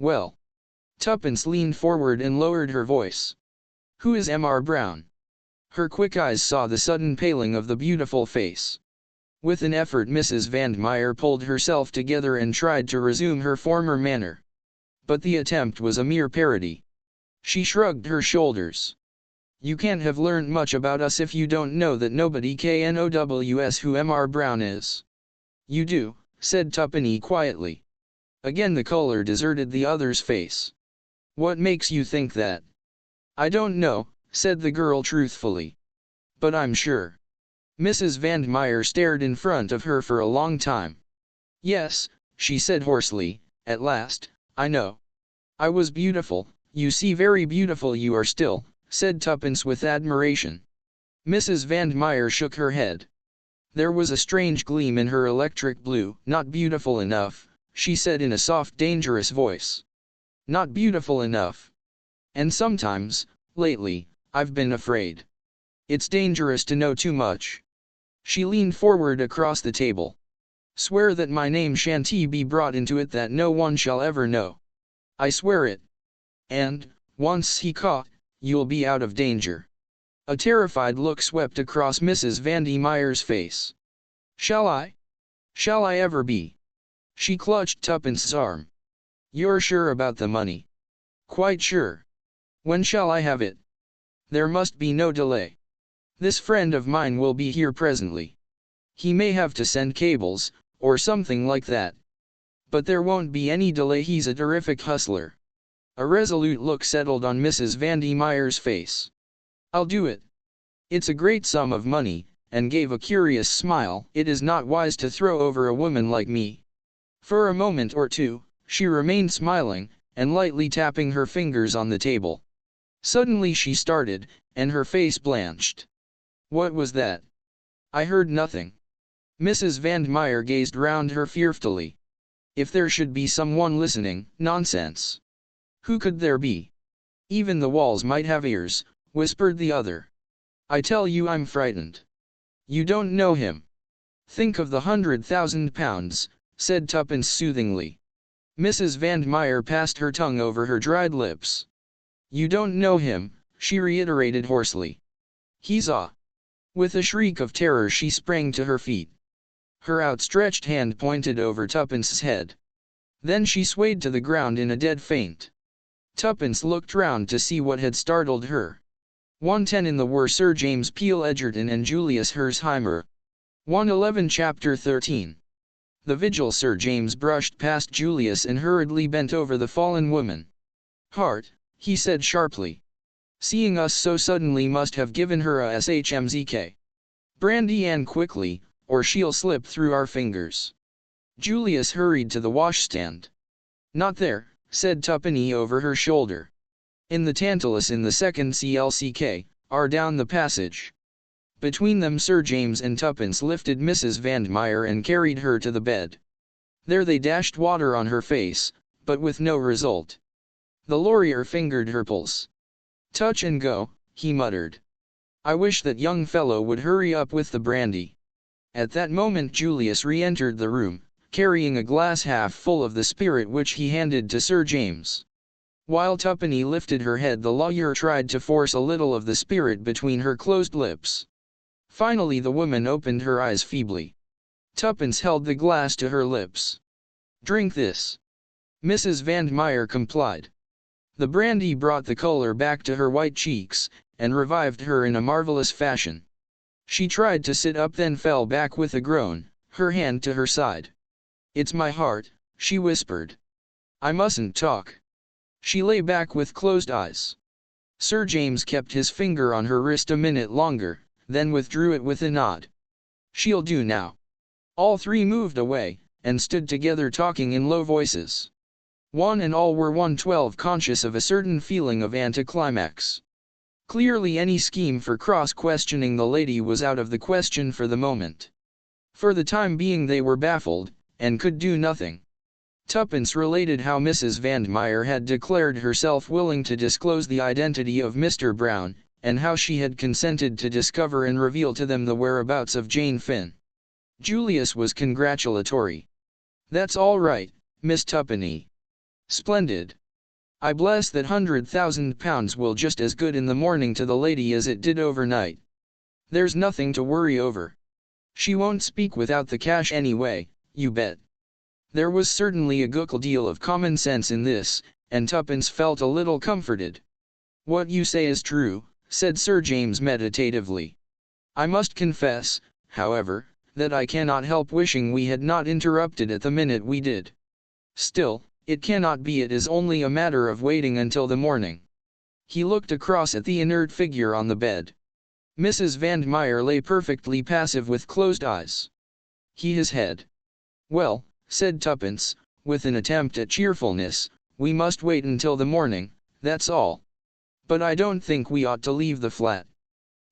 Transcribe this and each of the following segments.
Well. Tuppence leaned forward and lowered her voice. Who is M.R. Brown? Her quick eyes saw the sudden paling of the beautiful face. With an effort Mrs. Vandermeyer pulled herself together and tried to resume her former manner. But the attempt was a mere parody. She shrugged her shoulders. You can't have learned much about us if you don't know that nobody knows who M.R. Brown is. You do, said Tuppeny quietly. Again the color deserted the other's face. What makes you think that? I don't know, said the girl truthfully. But I'm sure. Mrs. Vandermeyer stared in front of her for a long time. Yes, she said hoarsely, at last, I know. I was beautiful, you see very beautiful you are still, said Tuppence with admiration. Mrs. Vandermeyer shook her head. There was a strange gleam in her electric blue. Not beautiful enough, she said in a soft dangerous voice. Not beautiful enough. And sometimes, lately, I've been afraid. It's dangerous to know too much. She leaned forward across the table. Swear that my name shan't be brought into it, that no one shall ever know. I swear it. And, once he caught, you'll be out of danger. A terrified look swept across Mrs. Vandemeyer's face. Shall I? Shall I ever be? She clutched Tuppence's arm. You're sure about the money? Quite sure. When shall I have it? There must be no delay. This friend of mine will be here presently. He may have to send cables, or something like that. But there won't be any delay, he's a terrific hustler. A resolute look settled on Mrs. Vandemeyer's face. I'll do it. It's a great sum of money, and gave a curious smile. It is not wise to throw over a woman like me. For a moment or two, she remained smiling, and lightly tapping her fingers on the table. Suddenly she started, and her face blanched. What was that? I heard nothing. Mrs. Vandermeyer gazed round her fearfully. If there should be someone listening, nonsense. Who could there be? Even the walls might have ears, whispered the other. I tell you I'm frightened. You don't know him. Think of the £100,000, said Tuppence soothingly. Mrs. Vandermeyer passed her tongue over her dried lips. You don't know him, she reiterated hoarsely. He's a... With a shriek of terror she sprang to her feet. Her outstretched hand pointed over Tuppence's head. Then she swayed to the ground in a dead faint. Tuppence looked round to see what had startled her. 110 in the were Sir James Peel Egerton and Julius Hersheimer. 111 Chapter 13. The vigil. Sir James brushed past Julius and hurriedly bent over the fallen woman. Heart, he said sharply. Seeing us so suddenly must have given her a shmzk. Brandy Ann quickly, or she'll slip through our fingers. Julius hurried to the washstand. Not there, said Tuppeny over her shoulder. In the Tantalus in the second CLCK, are down the passage. Between them Sir James and Tuppence lifted Mrs. Vandermeyer and carried her to the bed. There they dashed water on her face, but with no result. The lawyer fingered her pulse. Touch and go, he muttered. I wish that young fellow would hurry up with the brandy. At that moment Julius re-entered the room, carrying a glass half full of the spirit which he handed to Sir James. While Tuppeny lifted her head the lawyer tried to force a little of the spirit between her closed lips. Finally the woman opened her eyes feebly. Tuppence held the glass to her lips. Drink this. Mrs. Vandermeyer complied. The brandy brought the color back to her white cheeks, and revived her in a marvelous fashion. She tried to sit up then fell back with a groan, her hand to her side. It's my heart, she whispered. I mustn't talk. She lay back with closed eyes. Sir James kept his finger on her wrist a minute longer, then withdrew it with a nod. She'll do now. All three moved away, and stood together talking in low voices. One and all were 112 conscious of a certain feeling of anticlimax. Clearly any scheme for cross-questioning the lady was out of the question for the moment. For the time being they were baffled, and could do nothing. Tuppence related how Mrs. Vandermeyer had declared herself willing to disclose the identity of Mr. Brown, and how she had consented to discover and reveal to them the whereabouts of Jane Finn. Julius was congratulatory. That's all right, Miss Tuppeny. Splendid. I bless that £100,000 will just as good in the morning to the lady as it did overnight. There's nothing to worry over. She won't speak without the cash anyway, you bet. There was certainly a good deal of common sense in this, and Tuppence felt a little comforted. What you say is true, said Sir James meditatively. I must confess, however, that I cannot help wishing we had not interrupted at the minute we did. Still, it cannot be, it is only a matter of waiting until the morning. He looked across at the inert figure on the bed. Mrs. Van Meyer lay perfectly passive with closed eyes. His head. Well, said Tuppence, with an attempt at cheerfulness, we must wait until the morning, that's all. But I don't think we ought to leave the flat.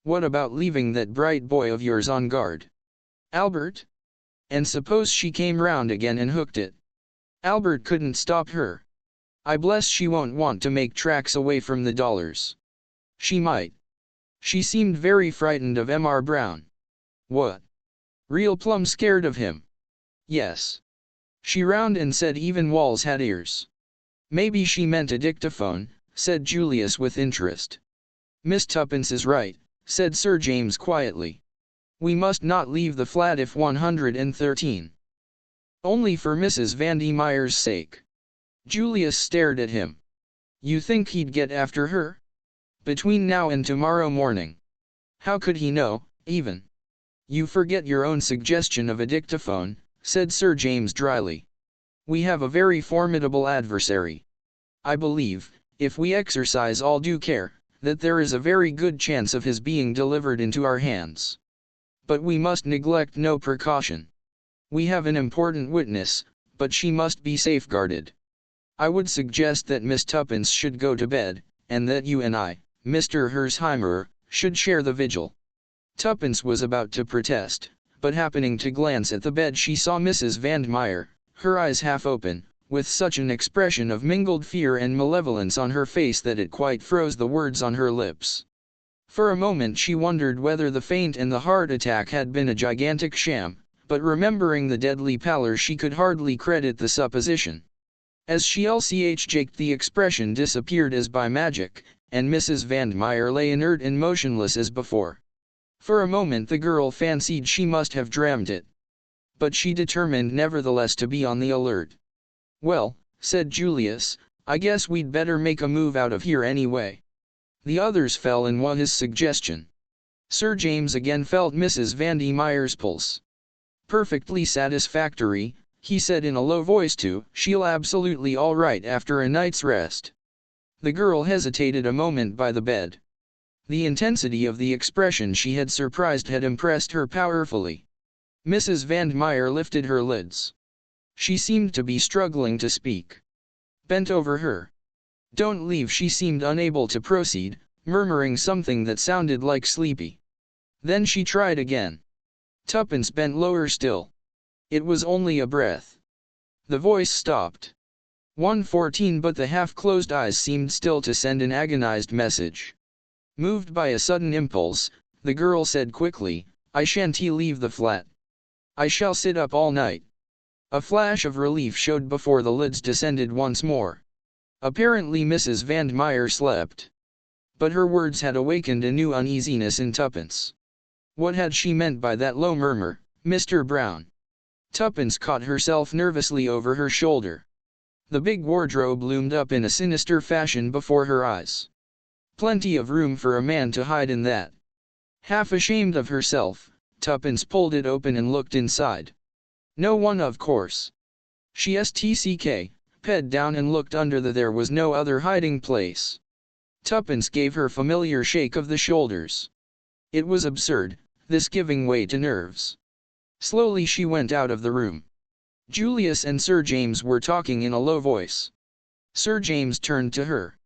What about leaving that bright boy of yours on guard? Albert? And suppose she came round again and hooked it? Albert couldn't stop her. I bless she won't want to make tracks away from the dollars. She might. She seemed very frightened of M.R. Brown. What? Real plumb scared of him? Yes. She round and said even walls had ears. Maybe she meant a dictaphone, said Julius with interest. Miss Tuppence is right, said Sir James quietly. We must not leave the flat if 113. Only for Mrs. Van Meyer's sake. Julius stared at him. You think he'd get after her? Between now and tomorrow morning. How could he know, even? You forget your own suggestion of a dictaphone, said Sir James dryly. We have a very formidable adversary. I believe, if we exercise all due care, that there is a very good chance of his being delivered into our hands. But we must neglect no precaution. We have an important witness, but she must be safeguarded. I would suggest that Miss Tuppence should go to bed, and that you and I, Mr. Hersheimer, should share the vigil. Tuppence was about to protest, but happening to glance at the bed she saw Mrs. Van Meyer, her eyes half open, with such an expression of mingled fear and malevolence on her face that it quite froze the words on her lips. For a moment she wondered whether the faint and the heart attack had been a gigantic sham, but remembering the deadly pallor she could hardly credit the supposition. As she lch'd the expression disappeared as by magic, and Mrs. Van Meyer lay inert and motionless as before. For a moment the girl fancied she must have dreamed it. But she determined nevertheless to be on the alert. Well, said Julius, I guess we'd better make a move out of here anyway. The others fell in with his suggestion. Sir James again felt Mrs. Van Meyer's pulse. Perfectly satisfactory, he said in a low voice too. She'll absolutely all right after a night's rest. The girl hesitated a moment by the bed. The intensity of the expression she had surprised had impressed her powerfully. Mrs. Van Meyer lifted her lids. She seemed to be struggling to speak. Bent over her. Don't leave. She seemed unable to proceed, murmuring something that sounded like sleepy. Then she tried again. Tuppence bent lower still. It was only a breath. The voice stopped. 114, but the half-closed eyes seemed still to send an agonized message. Moved by a sudden impulse, the girl said quickly, I shan't leave the flat. I shall sit up all night. A flash of relief showed before the lids descended once more. Apparently Mrs. Van Meyer slept. But her words had awakened a new uneasiness in Tuppence. What had she meant by that low murmur, Mr. Brown? Tuppence caught herself nervously over her shoulder. The big wardrobe loomed up in a sinister fashion before her eyes. Plenty of room for a man to hide in that. Half ashamed of herself, Tuppence pulled it open and looked inside. No one, of course. She ped down and looked under. There was no other hiding place. Tuppence gave her familiar shake of the shoulders. It was absurd, this giving way to nerves. Slowly she went out of the room. Julius and Sir James were talking in a low voice. Sir James turned to her.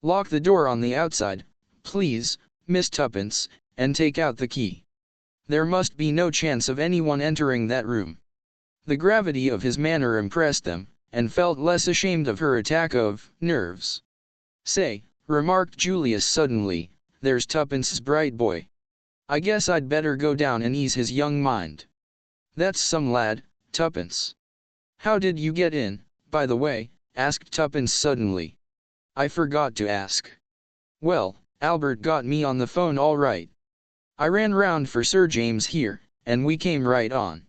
Lock the door on the outside, please, Miss Tuppence, and take out the key. There must be no chance of anyone entering that room. The gravity of his manner impressed them, and felt less ashamed of her attack of nerves. Say, remarked Julius suddenly, there's Tuppence's bright boy. I guess I'd better go down and ease his young mind. That's some lad, Tuppence. How did you get in, by the way, asked Tuppence suddenly. I forgot to ask. Well, Albert got me on the phone all right. I ran round for Sir James here, and we came right on.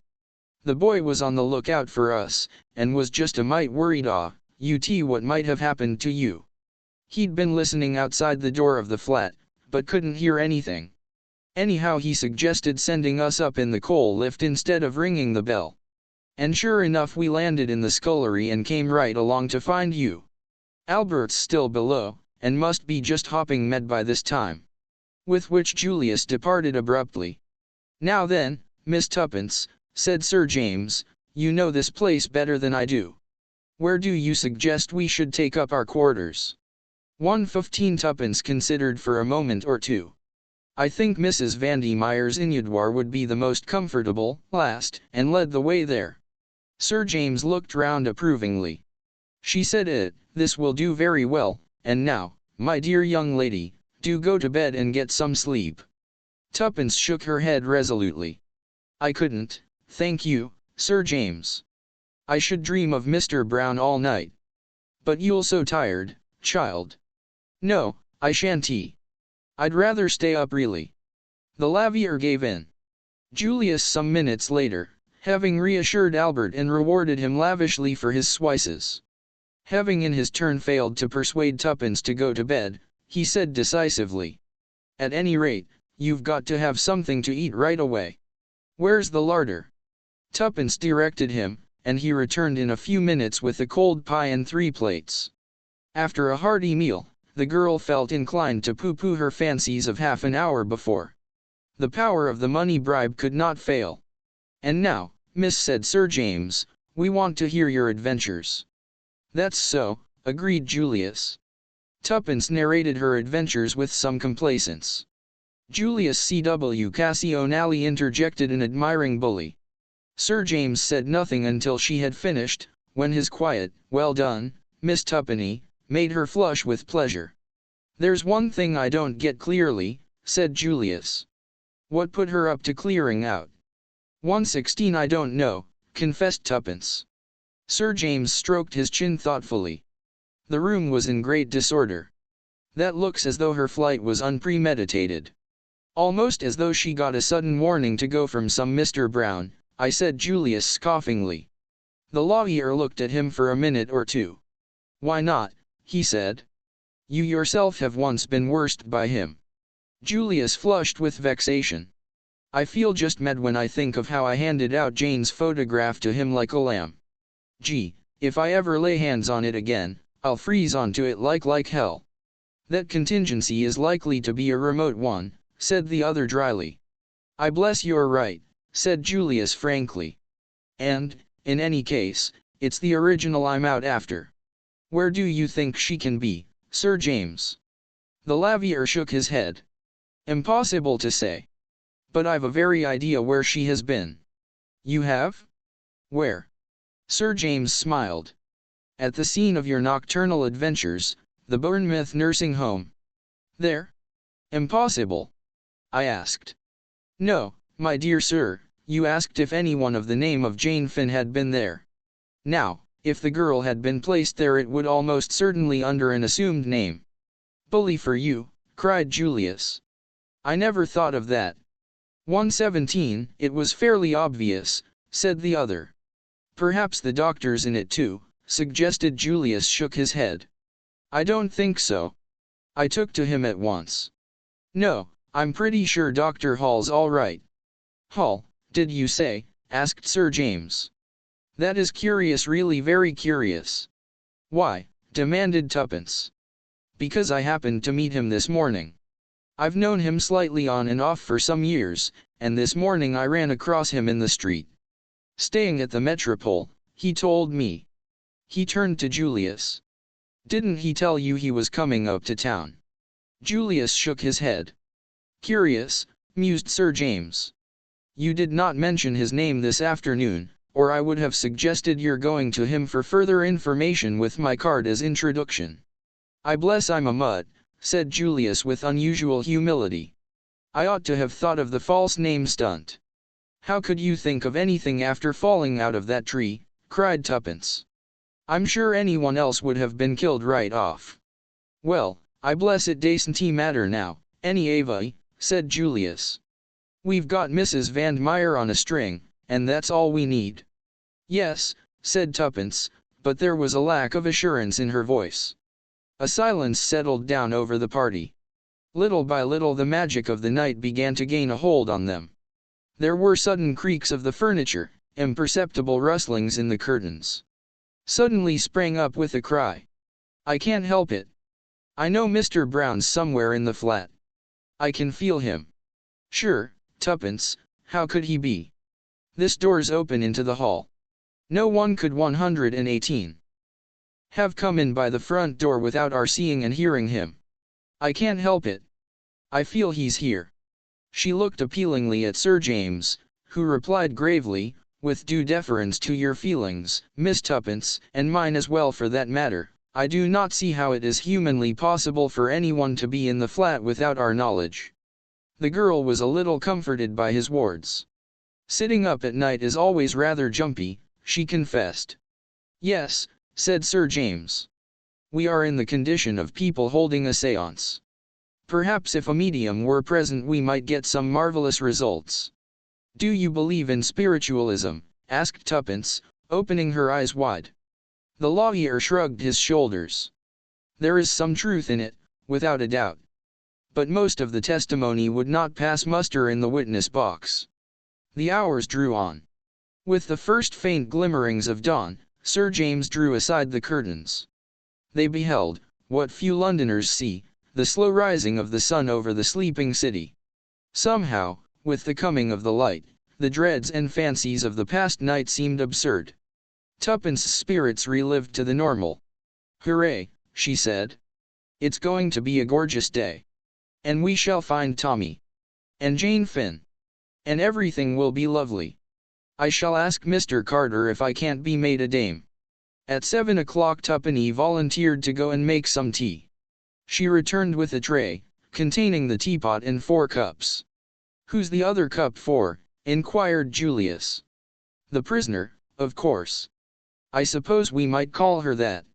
The boy was on the lookout for us, and was just a mite worried what might have happened to you. He'd been listening outside the door of the flat, but couldn't hear anything. Anyhow he suggested sending us up in the coal lift instead of ringing the bell. And sure enough we landed in the scullery and came right along to find you. Albert's still below, and must be just hopping mad by this time. With which Julius departed abruptly. Now then, Miss Tuppence, said Sir James, you know this place better than I do. Where do you suggest we should take up our quarters? 1:15. Tuppence considered for a moment or two. I think Mrs. Vandermeyer's Inudoir would be the most comfortable, last, and led the way there. Sir James looked round approvingly. She said this will do very well, and now, my dear young lady, do go to bed and get some sleep. Tuppence shook her head resolutely. I couldn't, thank you, Sir James. I should dream of Mr. Brown all night. But you'll so tired, child. No, I shan't. I'd rather stay up really. The lavier gave in. Julius some minutes later, having reassured Albert and rewarded him lavishly for his swices. Having in his turn failed to persuade Tuppence to go to bed, he said decisively. At any rate, you've got to have something to eat right away. Where's the larder? Tuppence directed him, and he returned in a few minutes with a cold pie and 3 plates. After a hearty meal, the girl felt inclined to pooh-pooh her fancies of half an hour before. The power of the money bribe could not fail. And now, miss, said Sir James, we want to hear your adventures. That's so, agreed Julius. Tuppence narrated her adventures with some complacence. Julius C.W. Cassionally interjected an admiring bully. Sir James said nothing until she had finished, when his quiet, well done, Miss Tuppeny, made her flush with pleasure. There's one thing I don't get clearly, said Julius. What put her up to clearing out? 1:16. I don't know, confessed Tuppence. Sir James stroked his chin thoughtfully. The room was in great disorder. That looks as though her flight was unpremeditated. Almost as though she got a sudden warning to go from some Mr. Brown, said Julius scoffingly. The lawyer looked at him for a minute or two. Why not? He said. You yourself have once been worsted by him. Julius flushed with vexation. I feel just mad when I think of how I handed out Jane's photograph to him like a lamb. Gee, if I ever lay hands on it again, I'll freeze onto it like hell. That contingency is likely to be a remote one, said the other dryly. I bless you're right, said Julius frankly. And, in any case, it's the original I'm out after. Where do you think she can be, Sir James? The lavier shook his head. Impossible to say. But I've a very idea where she has been. You have? Where? Sir James smiled. At the scene of your nocturnal adventures, the Bournemouth nursing home. There? Impossible. I asked. No, my dear sir, you asked if anyone of the name of Jane Finn had been there. Now, if the girl had been placed there it would almost certainly under an assumed name. Bully for you, cried Julius. I never thought of that. 1:17. It was fairly obvious, said the other. Perhaps the doctor's in it too, suggested Julius. Shook his head. I don't think so. I took to him at once. No, I'm pretty sure Dr. Hall's all right. Hall, did you say? Asked Sir James. That is curious, really very curious. Why? Demanded Tuppence. Because I happened to meet him this morning. I've known him slightly on and off for some years, and this morning I ran across him in the street. Staying at the Metropole, he told me. He turned to Julius. Didn't he tell you he was coming up to town? Julius shook his head. Curious, mused Sir James. You did not mention his name this afternoon, or I would have suggested your going to him for further information with my card as introduction. I bless I'm a mutt, said Julius with unusual humility. I ought to have thought of the false name stunt. How could you think of anything after falling out of that tree? Cried Tuppence. I'm sure anyone else would have been killed right off. Well, I bless it dassn't matter now, anyway, said Julius. We've got Mrs. Van Meyer on a string, and that's all we need. Yes, said Tuppence, but there was a lack of assurance in her voice. A silence settled down over the party. Little by little the magic of the night began to gain a hold on them. There were sudden creaks of the furniture, imperceptible rustlings in the curtains. Suddenly sprang up with a cry. I can't help it. I know Mr. Brown's somewhere in the flat. I can feel him. Sure, Tuppence, how could he be? This door's open into the hall. No one could 118 have come in by the front door without our seeing and hearing him. I can't help it. I feel he's here. She looked appealingly at Sir James, who replied gravely, with due deference to your feelings, Miss Tuppence, and mine as well for that matter, I do not see how it is humanly possible for anyone to be in the flat without our knowledge. The girl was a little comforted by his words. Sitting up at night is always rather jumpy, she confessed. Yes, said Sir James. We are in the condition of people holding a séance. Perhaps if a medium were present we might get some marvelous results. Do you believe in spiritualism? Asked Tuppence, opening her eyes wide. The lawyer shrugged his shoulders. There is some truth in it, without a doubt. But most of the testimony would not pass muster in the witness box. The hours drew on. With the first faint glimmerings of dawn, Sir James drew aside the curtains. They beheld, what few Londoners see, the slow rising of the sun over the sleeping city. Somehow, with the coming of the light, the dreads and fancies of the past night seemed absurd. Tuppence's spirits relived to the normal. Hooray, she said. It's going to be a gorgeous day. And we shall find Tommy. And Jane Finn. And everything will be lovely. I shall ask Mr. Carter if I can't be made a dame. At 7 o'clock Tuppeny volunteered to go and make some tea. She returned with a tray, containing the teapot and 4 cups. Who's the other cup for? Inquired Julius. The prisoner, of course. I suppose we might call her that.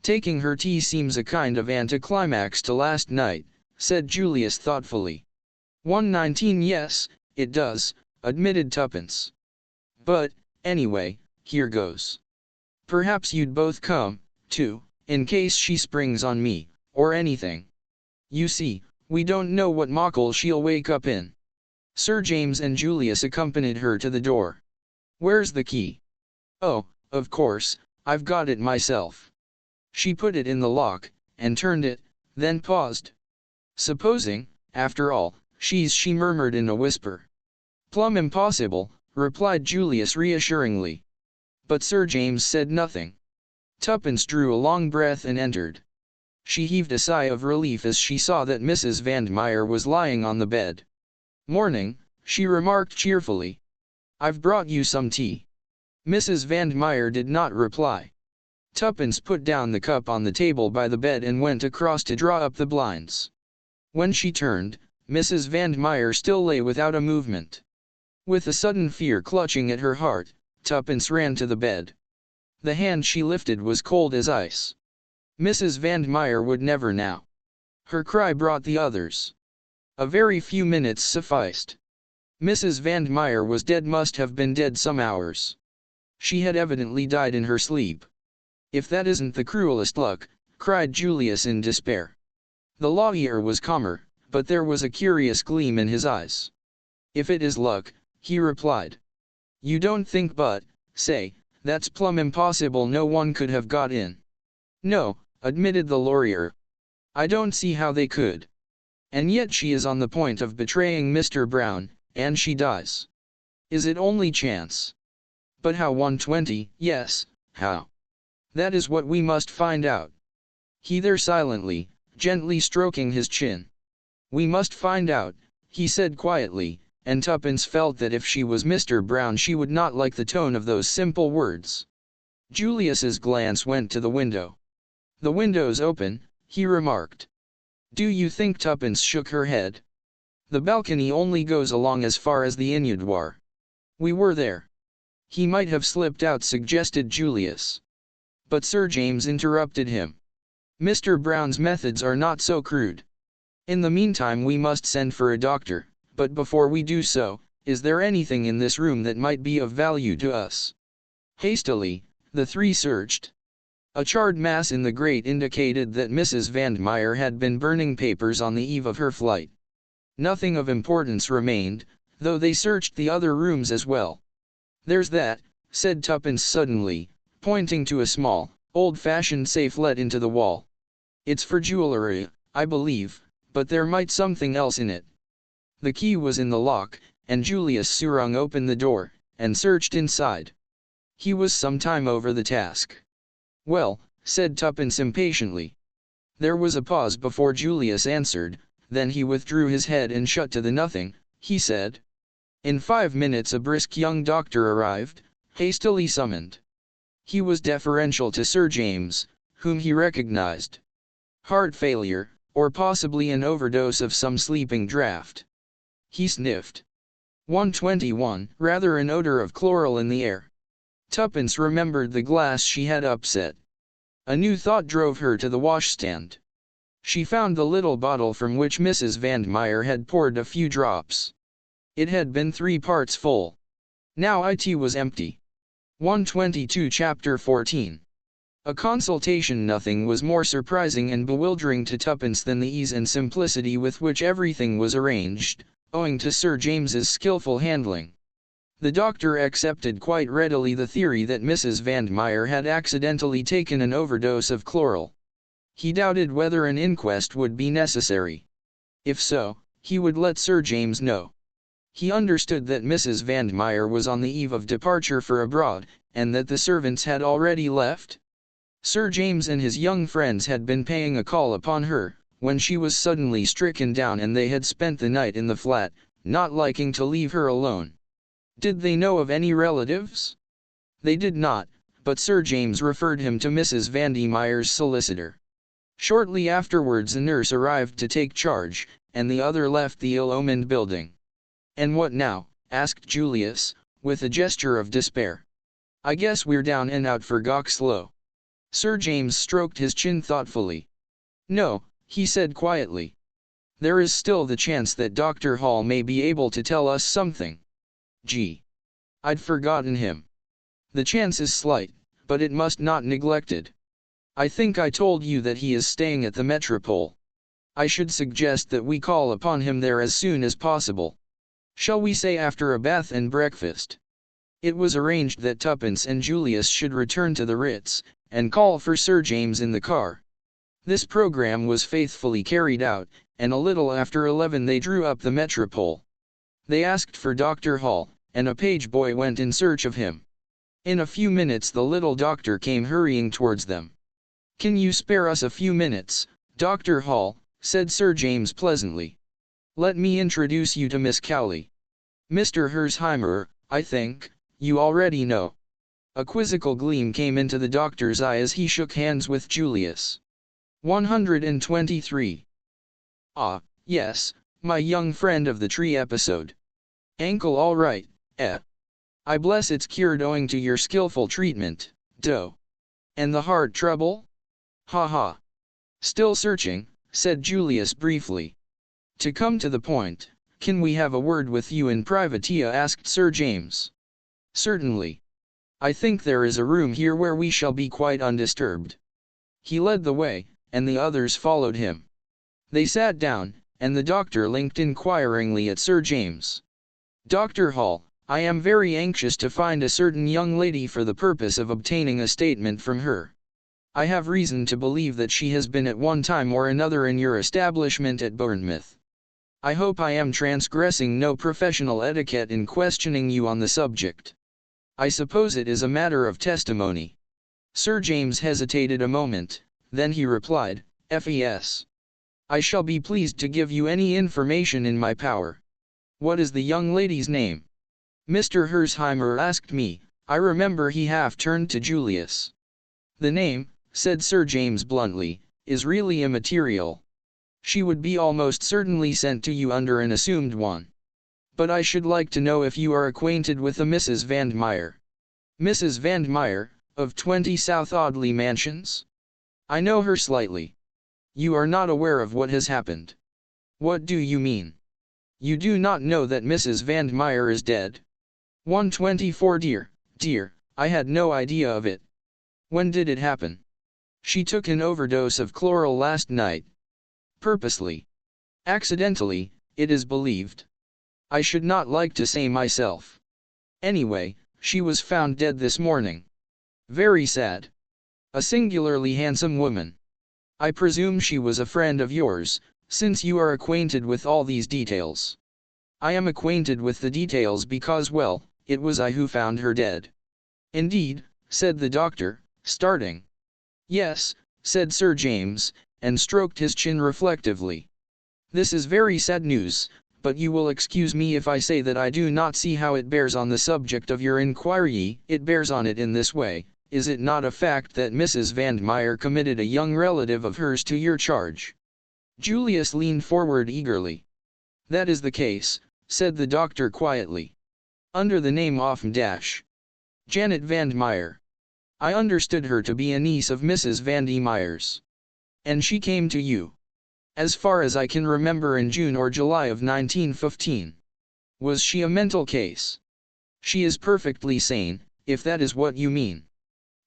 Taking her tea seems a kind of anticlimax to last night, said Julius thoughtfully. 119 yes, it does, admitted Tuppence. But, anyway, here goes. Perhaps you'd both come, too, in case she springs on me, or anything. You see, we don't know what muckle she'll wake up in. Sir James and Julius accompanied her to the door. Where's the key? Oh, of course, I've got it myself. She put it in the lock, and turned it, then paused. Supposing, after all, she murmured in a whisper. Plumb impossible, replied Julius reassuringly. But Sir James said nothing. Tuppence drew a long breath and entered. She heaved a sigh of relief as she saw that Mrs. Van Meyer was lying on the bed. Morning, she remarked cheerfully. I've brought you some tea. Mrs. Van Meyer did not reply. Tuppence put down the cup on the table by the bed and went across to draw up the blinds. When she turned, Mrs. Van Meyer still lay without a movement. With a sudden fear clutching at her heart, Tuppence ran to the bed. The hand she lifted was cold as ice. Mrs. Van Meyer would never now. Her cry brought the others. A very few minutes sufficed. Mrs. Van Meyer was dead, must have been dead some hours. She had evidently died in her sleep. If that isn't the cruelest luck, cried Julius in despair. The lawyer was calmer, but there was a curious gleam in his eyes. If it is luck, he replied. You don't think but, say, that's plumb impossible, no one could have got in. No, admitted the lawyer. I don't see how they could. And yet she is on the point of betraying Mr. Brown, and she dies. Is it only chance? But how 120, yes, how? That is what we must find out. He there silently, gently stroking his chin. We must find out, he said quietly, and Tuppence felt that if she was Mr. Brown she would not like the tone of those simple words. Julius's glance went to the window. The window's open, he remarked. Do you think? Tuppence shook her head. The balcony only goes along as far as the igneudoir. We were there. He might have slipped out, suggested Julius. But Sir James interrupted him. Mr. Brown's methods are not so crude. In the meantime we must send for a doctor, but before we do so, is there anything in this room that might be of value to us? Hastily, the three searched. A charred mass in the grate indicated that Mrs. Vandmeyer had been burning papers on the eve of her flight. Nothing of importance remained, though they searched the other rooms as well. "There's that," said Tuppence suddenly, pointing to a small, old-fashioned safe let into the wall. "It's for jewellery, I believe, but there might something else in it." The key was in the lock, and Julius Surung opened the door, and searched inside. He was some time over the task. "Well," said Tuppence impatiently. There was a pause before Julius answered, then he withdrew his head and shut to the nothing. He said. In 5 minutes a brisk young doctor arrived, hastily summoned. He was deferential to Sir James, whom he recognized. Heart failure, or possibly an overdose of some sleeping draught. He sniffed. 121, rather an odor of chloral in the air. Tuppence remembered the glass she had upset. A new thought drove her to the washstand. She found the little bottle from which Mrs. Vandmeyer had poured a few drops. It had been 3 parts full. Now it was empty. 122 Chapter 14. A consultation. Nothing was more surprising and bewildering to Tuppence than the ease and simplicity with which everything was arranged, owing to Sir James's skillful handling. The doctor accepted quite readily the theory that Mrs. Vandmeyer had accidentally taken an overdose of chloral. He doubted whether an inquest would be necessary. If so, he would let Sir James know. He understood that Mrs. Vandmeyer was on the eve of departure for abroad, and that the servants had already left. Sir James and his young friends had been paying a call upon her, when she was suddenly stricken down, and they had spent the night in the flat, not liking to leave her alone. Did they know of any relatives? They did not, but Sir James referred him to Mrs. Vandmeyer's solicitor. Shortly afterwards a nurse arrived to take charge, and the other left the ill-omened building. "And what now?" asked Julius, with a gesture of despair. "I guess we're down and out for Goxlow." Sir James stroked his chin thoughtfully. "No," he said quietly. "There is still the chance that Dr. Hall may be able to tell us something. Gee, I'd forgotten him. The chance is slight, but it must not neglected. I think I told you that he is staying at the Metropole. I should suggest that we call upon him there as soon as possible. Shall we say after a bath and breakfast?" It was arranged that Tuppence and Julius should return to the Ritz, and call for Sir James in the car. This program was faithfully carried out, and a little after 11 they drew up the Metropole. They asked for Dr. Hall, and a page boy went in search of him. In a few minutes the little doctor came hurrying towards them. "Can you spare us a few minutes, Dr. Hall?" said Sir James pleasantly. "Let me introduce you to Miss Cowley. Mr. Herzheimer, I think, you already know." A quizzical gleam came into the doctor's eye as he shook hands with Julius. 123. "Ah, yes, my young friend of the tree episode. Ankle all right, eh? I bless it's cured owing to your skillful treatment, doe. And the heart trouble? Ha ha. Still searching," said Julius briefly. "To come to the point, can we have a word with you in privatia?" asked Sir James. "Certainly. I think there is a room here where we shall be quite undisturbed." He led the way, and the others followed him. They sat down, and the doctor linked inquiringly at Sir James. "Dr. Hall, I am very anxious to find a certain young lady for the purpose of obtaining a statement from her. I have reason to believe that she has been at one time or another in your establishment at Bournemouth. I hope I am transgressing no professional etiquette in questioning you on the subject. I suppose it is a matter of testimony." Sir James hesitated a moment, then he replied, "Yes. I shall be pleased to give you any information in my power. What is the young lady's name?" "Mr. Herzheimer asked me." I remember he half turned to Julius. "The name," said Sir James bluntly, "is really immaterial. She would be almost certainly sent to you under an assumed one. But I should like to know if you are acquainted with a Mrs. Vandmeyer." "Mrs. Vandmeyer," Of 20 South Audley Mansions? I know her slightly. You are not aware of what has happened. What do you mean? You do not know that Mrs. Van Meyer is dead? 124 dear, I had no idea of it. When did it happen? She took an overdose of chloral last night. Purposely. Accidentally, it is believed. I should not like to say myself. Anyway, she was found dead this morning. Very sad. A singularly handsome woman. I presume she was a friend of yours, since you are acquainted with all these details. I am acquainted with the details because, well, it was I who found her dead. Indeed, said the doctor, starting. Yes, said Sir James, and stroked his chin reflectively. This is very sad news, but you will excuse me if I say that I do not see how it bears on the subject of your inquiry. It bears on it in this way. Is it not a fact that Mrs. Van Meyer committed a young relative of hers to your charge? Julius leaned forward eagerly. That is the case, said the doctor quietly. Under the name of Janet Van Meyer. I understood her to be a niece of Mrs. Van D. Meyer's. And she came to you, as far as I can remember, in June or July of 1915. Was she a mental case? She is perfectly sane, if that is what you mean.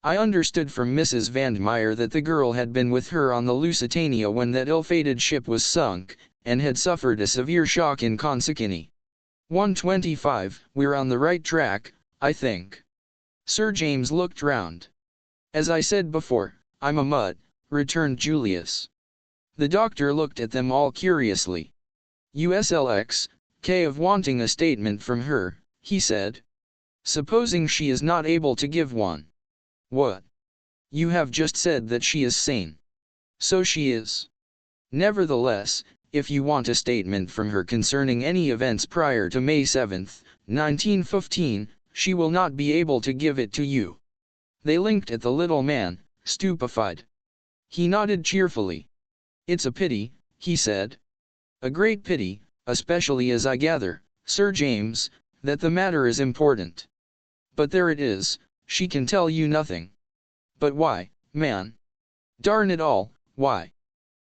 I understood from Mrs. Van Meyer that the girl had been with her on the Lusitania when that ill-fated ship was sunk, and had suffered a severe shock in consequence. 125, we're on the right track, I think. Sir James looked round. As I said before, I'm a mutt, returned Julius. The doctor looked at them all curiously. USLX, K of wanting a statement from her, he said. Supposing she is not able to give one. What? You have just said that she is sane. So she is. Nevertheless, if you want a statement from her concerning any events prior to May 7, 1915, she will not be able to give it to you. They linked at the little man, stupefied. He nodded cheerfully. It's a pity, he said. A great pity, especially as I gather, Sir James, that the matter is important. But there it is, she can tell you nothing. But why, man? Darn it all, why?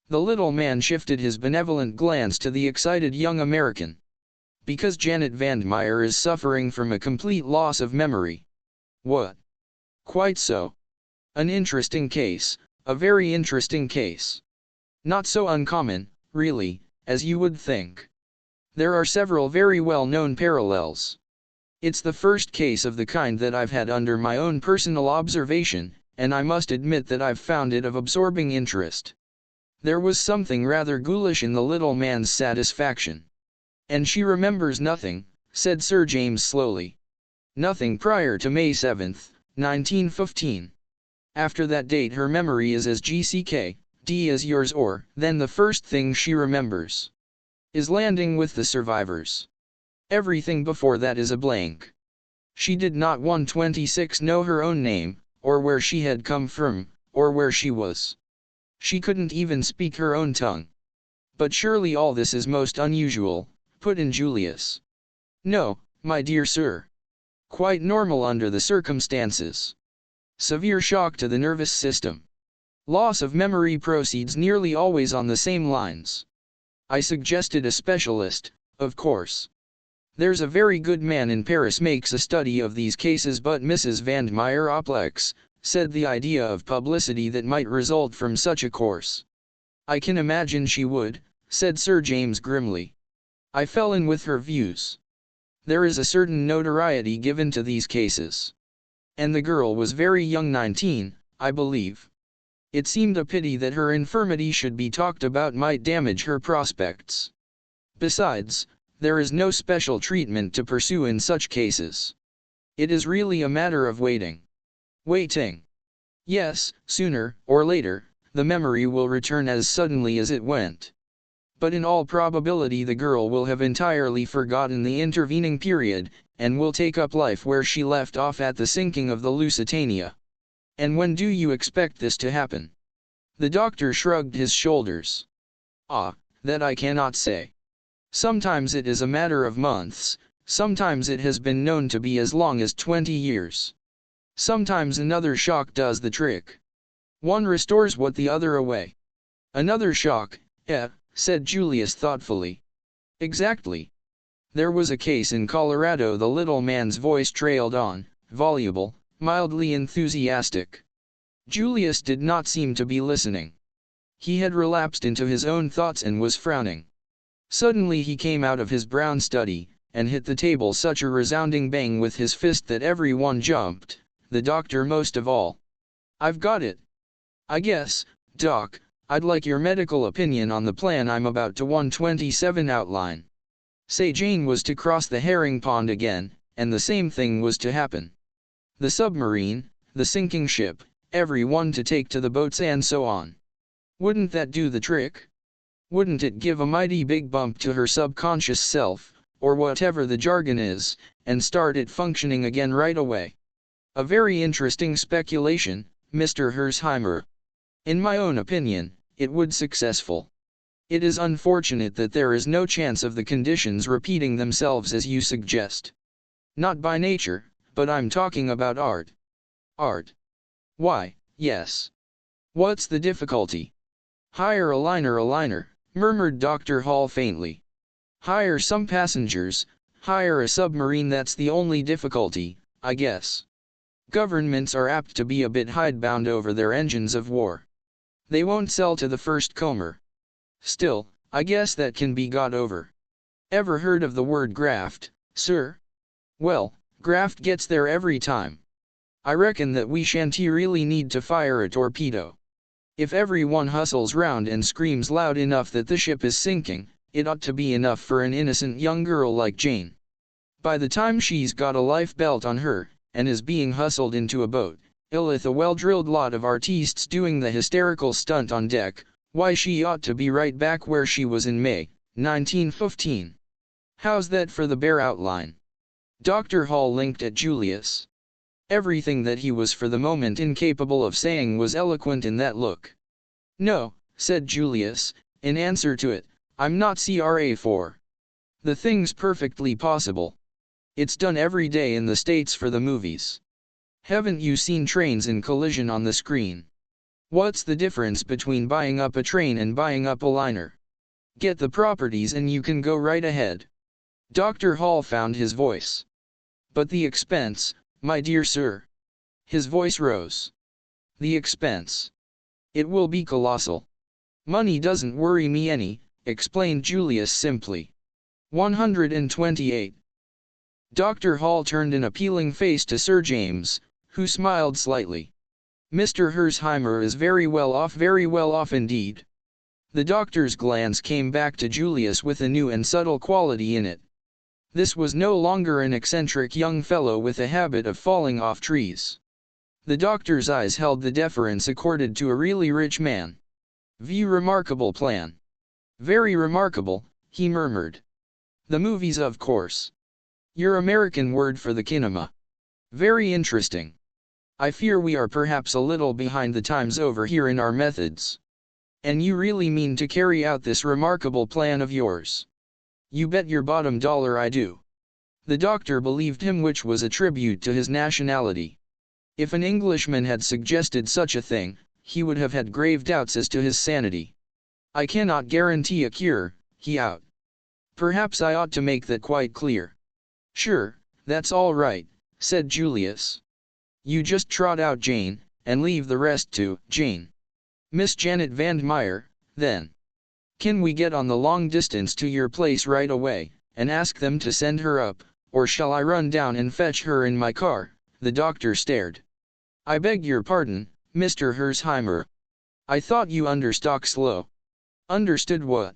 The little man shifted his benevolent glance to the excited young American. Because Janet Van Meyer is suffering from a complete loss of memory. What? Quite so. An interesting case, a very interesting case. Not so uncommon, really, as you would think. There are several very well-known parallels. It's the first case of the kind that I've had under my own personal observation, and I must admit that I've found it of absorbing interest. There was something rather ghoulish in the little man's satisfaction. And she remembers nothing, said Sir James slowly. Nothing prior to May 7, 1915. After that date her memory is as GCK, D as yours, or, then the first thing she remembers is landing with the survivors. Everything before that is a blank. She did not 126 know her own name, or where she had come from, or where she was. She couldn't even speak her own tongue. But surely all this is most unusual, put in Julius. No, my dear sir. Quite normal under the circumstances. Severe shock to the nervous system. Loss of memory proceeds nearly always on the same lines. I suggested a specialist, of course. There's a very good man in Paris makes a study of these cases, but Mrs. Van Meyer oplex, said the idea of publicity that might result from such a course. I can imagine she would, said Sir James grimly. I fell in with her views. There is a certain notoriety given to these cases. And the girl was very young, 19, I believe. It seemed a pity that her infirmity should be talked about, might damage her prospects. Besides, there is no special treatment to pursue in such cases. It is really a matter of waiting. Waiting. Yes, sooner or later, the memory will return as suddenly as it went. But in all probability the girl will have entirely forgotten the intervening period, and will take up life where she left off at the sinking of the Lusitania. And when do you expect this to happen? The doctor shrugged his shoulders. Ah, that I cannot say. Sometimes it is a matter of months, sometimes it has been known to be as long as 20 years. Sometimes another shock does the trick. One restores what the other away. Another shock, said Julius thoughtfully. Exactly. There was a case in Colorado. The little man's voice trailed on, voluble, mildly enthusiastic. Julius did not seem to be listening. He had relapsed into his own thoughts and was frowning. Suddenly he came out of his brown study, and hit the table such a resounding bang with his fist that everyone jumped, the doctor most of all. I've got it. I guess, Doc, I'd like your medical opinion on the plan I'm about to 127 outline. Say Jane was to cross the herring pond again, and the same thing was to happen. The submarine, the sinking ship, everyone to take to the boats and so on. Wouldn't that do the trick? Wouldn't it give a mighty big bump to her subconscious self, or whatever the jargon is, and start it functioning again right away? A very interesting speculation, Mr. Hersheimer. In my own opinion, it would successful. It is unfortunate that there is no chance of the conditions repeating themselves as you suggest. Not by nature, but I'm talking about art. Art. Why, yes. What's the difficulty? Hire a liner, murmured Dr. Hall faintly. Hire some passengers, hire a submarine. That's the only difficulty, I guess. Governments are apt to be a bit hidebound over their engines of war. They won't sell to the first comer. Still, I guess that can be got over. Ever heard of the word graft, sir? Well, graft gets there every time. I reckon that we shan't really need to fire a torpedo. If everyone hustles round and screams loud enough that the ship is sinking, it ought to be enough for an innocent young girl like Jane. By the time she's got a life belt on her, and is being hustled into a boat, with a well-drilled lot of artistes doing the hysterical stunt on deck, why she ought to be right back where she was in May, 1915. How's that for the bare outline? Dr. Hall linked at Julius. Everything that he was for the moment incapable of saying was eloquent in that look. No, said Julius, in answer to it, I'm not CRA4. The thing's perfectly possible. It's done every day in the States for the movies. Haven't you seen trains in collision on the screen? What's the difference between buying up a train and buying up a liner? Get the properties and you can go right ahead. Dr. Hall found his voice. But the expense, my dear sir. His voice rose. The expense. It will be colossal. Money doesn't worry me any, explained Julius simply. 128. Dr. Hall turned an appealing face to Sir James, who smiled slightly. Mr. Hersheimer is very well off indeed. The doctor's glance came back to Julius with a new and subtle quality in it. This was no longer an eccentric young fellow with a habit of falling off trees. The doctor's eyes held the deference accorded to a really rich man. Remarkable plan. Very remarkable, he murmured. The movies, of course. Your American word for the kinema. Very interesting. I fear we are perhaps a little behind the times over here in our methods. And you really mean to carry out this remarkable plan of yours? You bet your bottom dollar I do. The doctor believed him, which was a tribute to his nationality. If an Englishman had suggested such a thing, he would have had grave doubts as to his sanity. I cannot guarantee a cure, he out. Perhaps I ought to make that quite clear. Sure, that's all right, said Julius. You just trot out Jane, and leave the rest to Jane. Miss Janet Van Meyer, then. Can we get on the long distance to your place right away, and ask them to send her up, or shall I run down and fetch her in my car? The doctor stared. I beg your pardon, Mr. Hersheimer. I thought you understood slow. Understood what?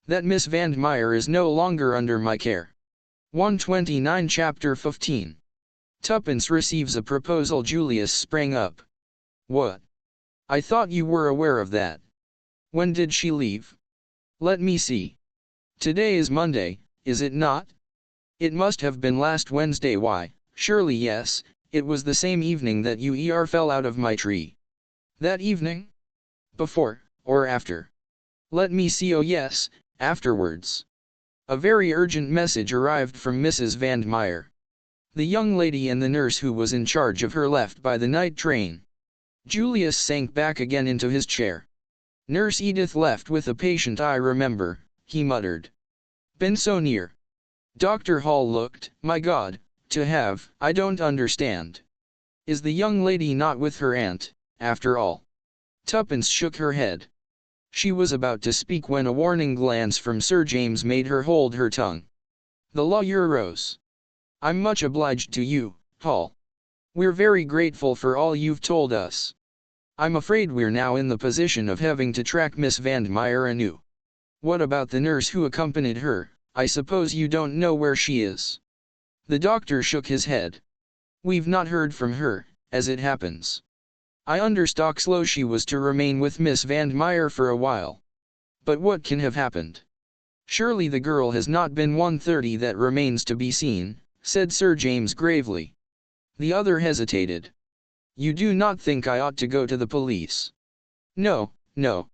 That Miss Van Meyer is no longer under my care. 129 Chapter 15. Tuppence receives a proposal. Julius sprang up. What? I thought you were aware of that. When did she leave? Let me see. Today is Monday, is it not? It must have been last Wednesday. Why, surely yes, it was the same evening that you fell out of my tree. That evening? Before, or after? Let me see. Oh yes, afterwards. A very urgent message arrived from Mrs. Van Meyer. The young lady and the nurse who was in charge of her left by the night train. Julius sank back again into his chair. Nurse Edith left with a patient, I remember, he muttered. Been so near. Dr. Hall looked. My God, I don't understand. Is the young lady not with her aunt, after all? Tuppence shook her head. She was about to speak when a warning glance from Sir James made her hold her tongue. The lawyer rose. I'm much obliged to you, Hall. We're very grateful for all you've told us. I'm afraid we're now in the position of having to track Miss Vandmeyer anew. What about the nurse who accompanied her? I suppose you don't know where she is. The doctor shook his head. We've not heard from her, as it happens. I understood she was to remain with Miss Vandmeyer for a while. But what can have happened? Surely the girl has not been 1:30. That remains to be seen, said Sir James gravely. The other hesitated. You do not think I ought to go to the police? No, no.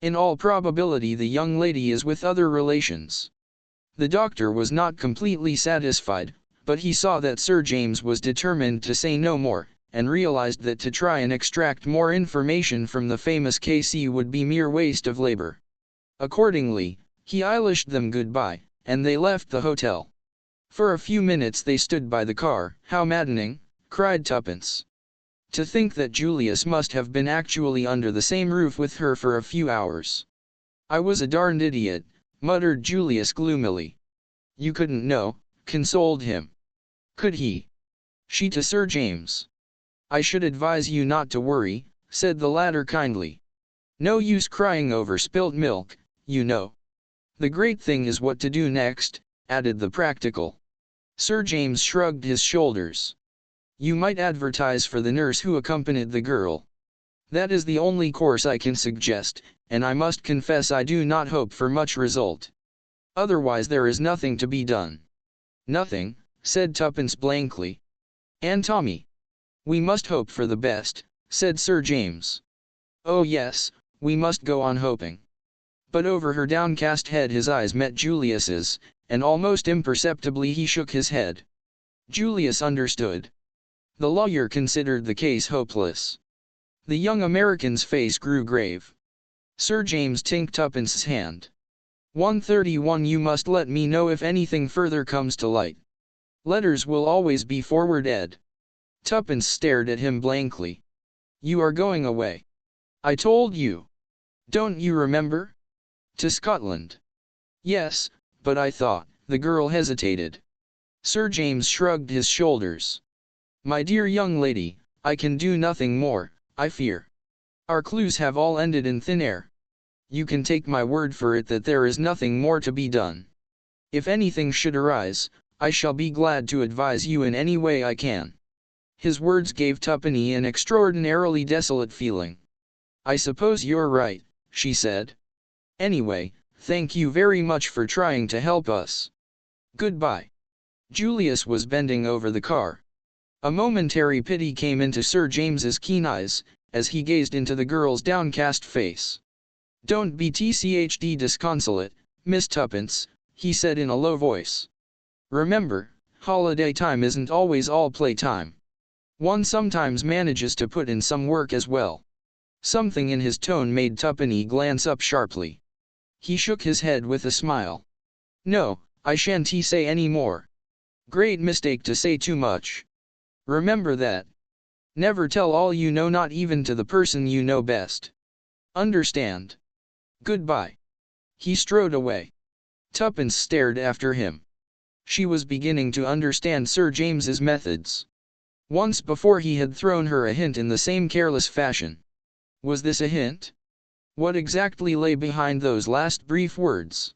In all probability the young lady is with other relations. The doctor was not completely satisfied, but he saw that Sir James was determined to say no more, and realized that to try and extract more information from the famous KC would be mere waste of labor. Accordingly, he wished them goodbye, and they left the hotel. For a few minutes they stood by the car. How maddening, cried Tuppence. To think that Julius must have been actually under the same roof with her for a few hours. I was a darned idiot, muttered Julius gloomily. You couldn't know, consoled him. Could he? She to Sir James. I should advise you not to worry, said the latter kindly. No use crying over spilt milk, you know. The great thing is what to do next, added the practical. Sir James shrugged his shoulders. You might advertise for the nurse who accompanied the girl. That is the only course I can suggest, and I must confess I do not hope for much result. Otherwise there is nothing to be done. Nothing, said Tuppence blankly. And Tommy? We must hope for the best, said Sir James. Oh yes, we must go on hoping. But over her downcast head his eyes met Julius's, and almost imperceptibly he shook his head. Julius understood. The lawyer considered the case hopeless. The young American's face grew grave. Sir James tinked Tuppence's hand. 131. You must let me know if anything further comes to light. Letters will always be forward, Ed. Tuppence stared at him blankly. You are going away. I told you. Don't you remember? To Scotland. Yes, but I thought, the girl hesitated. Sir James shrugged his shoulders. My dear young lady, I can do nothing more, I fear. Our clues have all ended in thin air. You can take my word for it that there is nothing more to be done. If anything should arise, I shall be glad to advise you in any way I can. His words gave Tuppeny an extraordinarily desolate feeling. I suppose you're right, she said. Anyway, thank you very much for trying to help us. Goodbye. Julius was bending over the car. A momentary pity came into Sir James's keen eyes, as he gazed into the girl's downcast face. Don't be tchd disconsolate, Miss Tuppence, he said in a low voice. Remember, holiday time isn't always all playtime. One sometimes manages to put in some work as well. Something in his tone made Tuppeny glance up sharply. He shook his head with a smile. No, I shan't say any more. Great mistake to say too much. Remember that. Never tell all you know, not even to the person you know best. Understand? Goodbye. He strode away. Tuppence stared after him. She was beginning to understand Sir James's methods. Once before he had thrown her a hint in the same careless fashion. Was this a hint? What exactly lay behind those last brief words?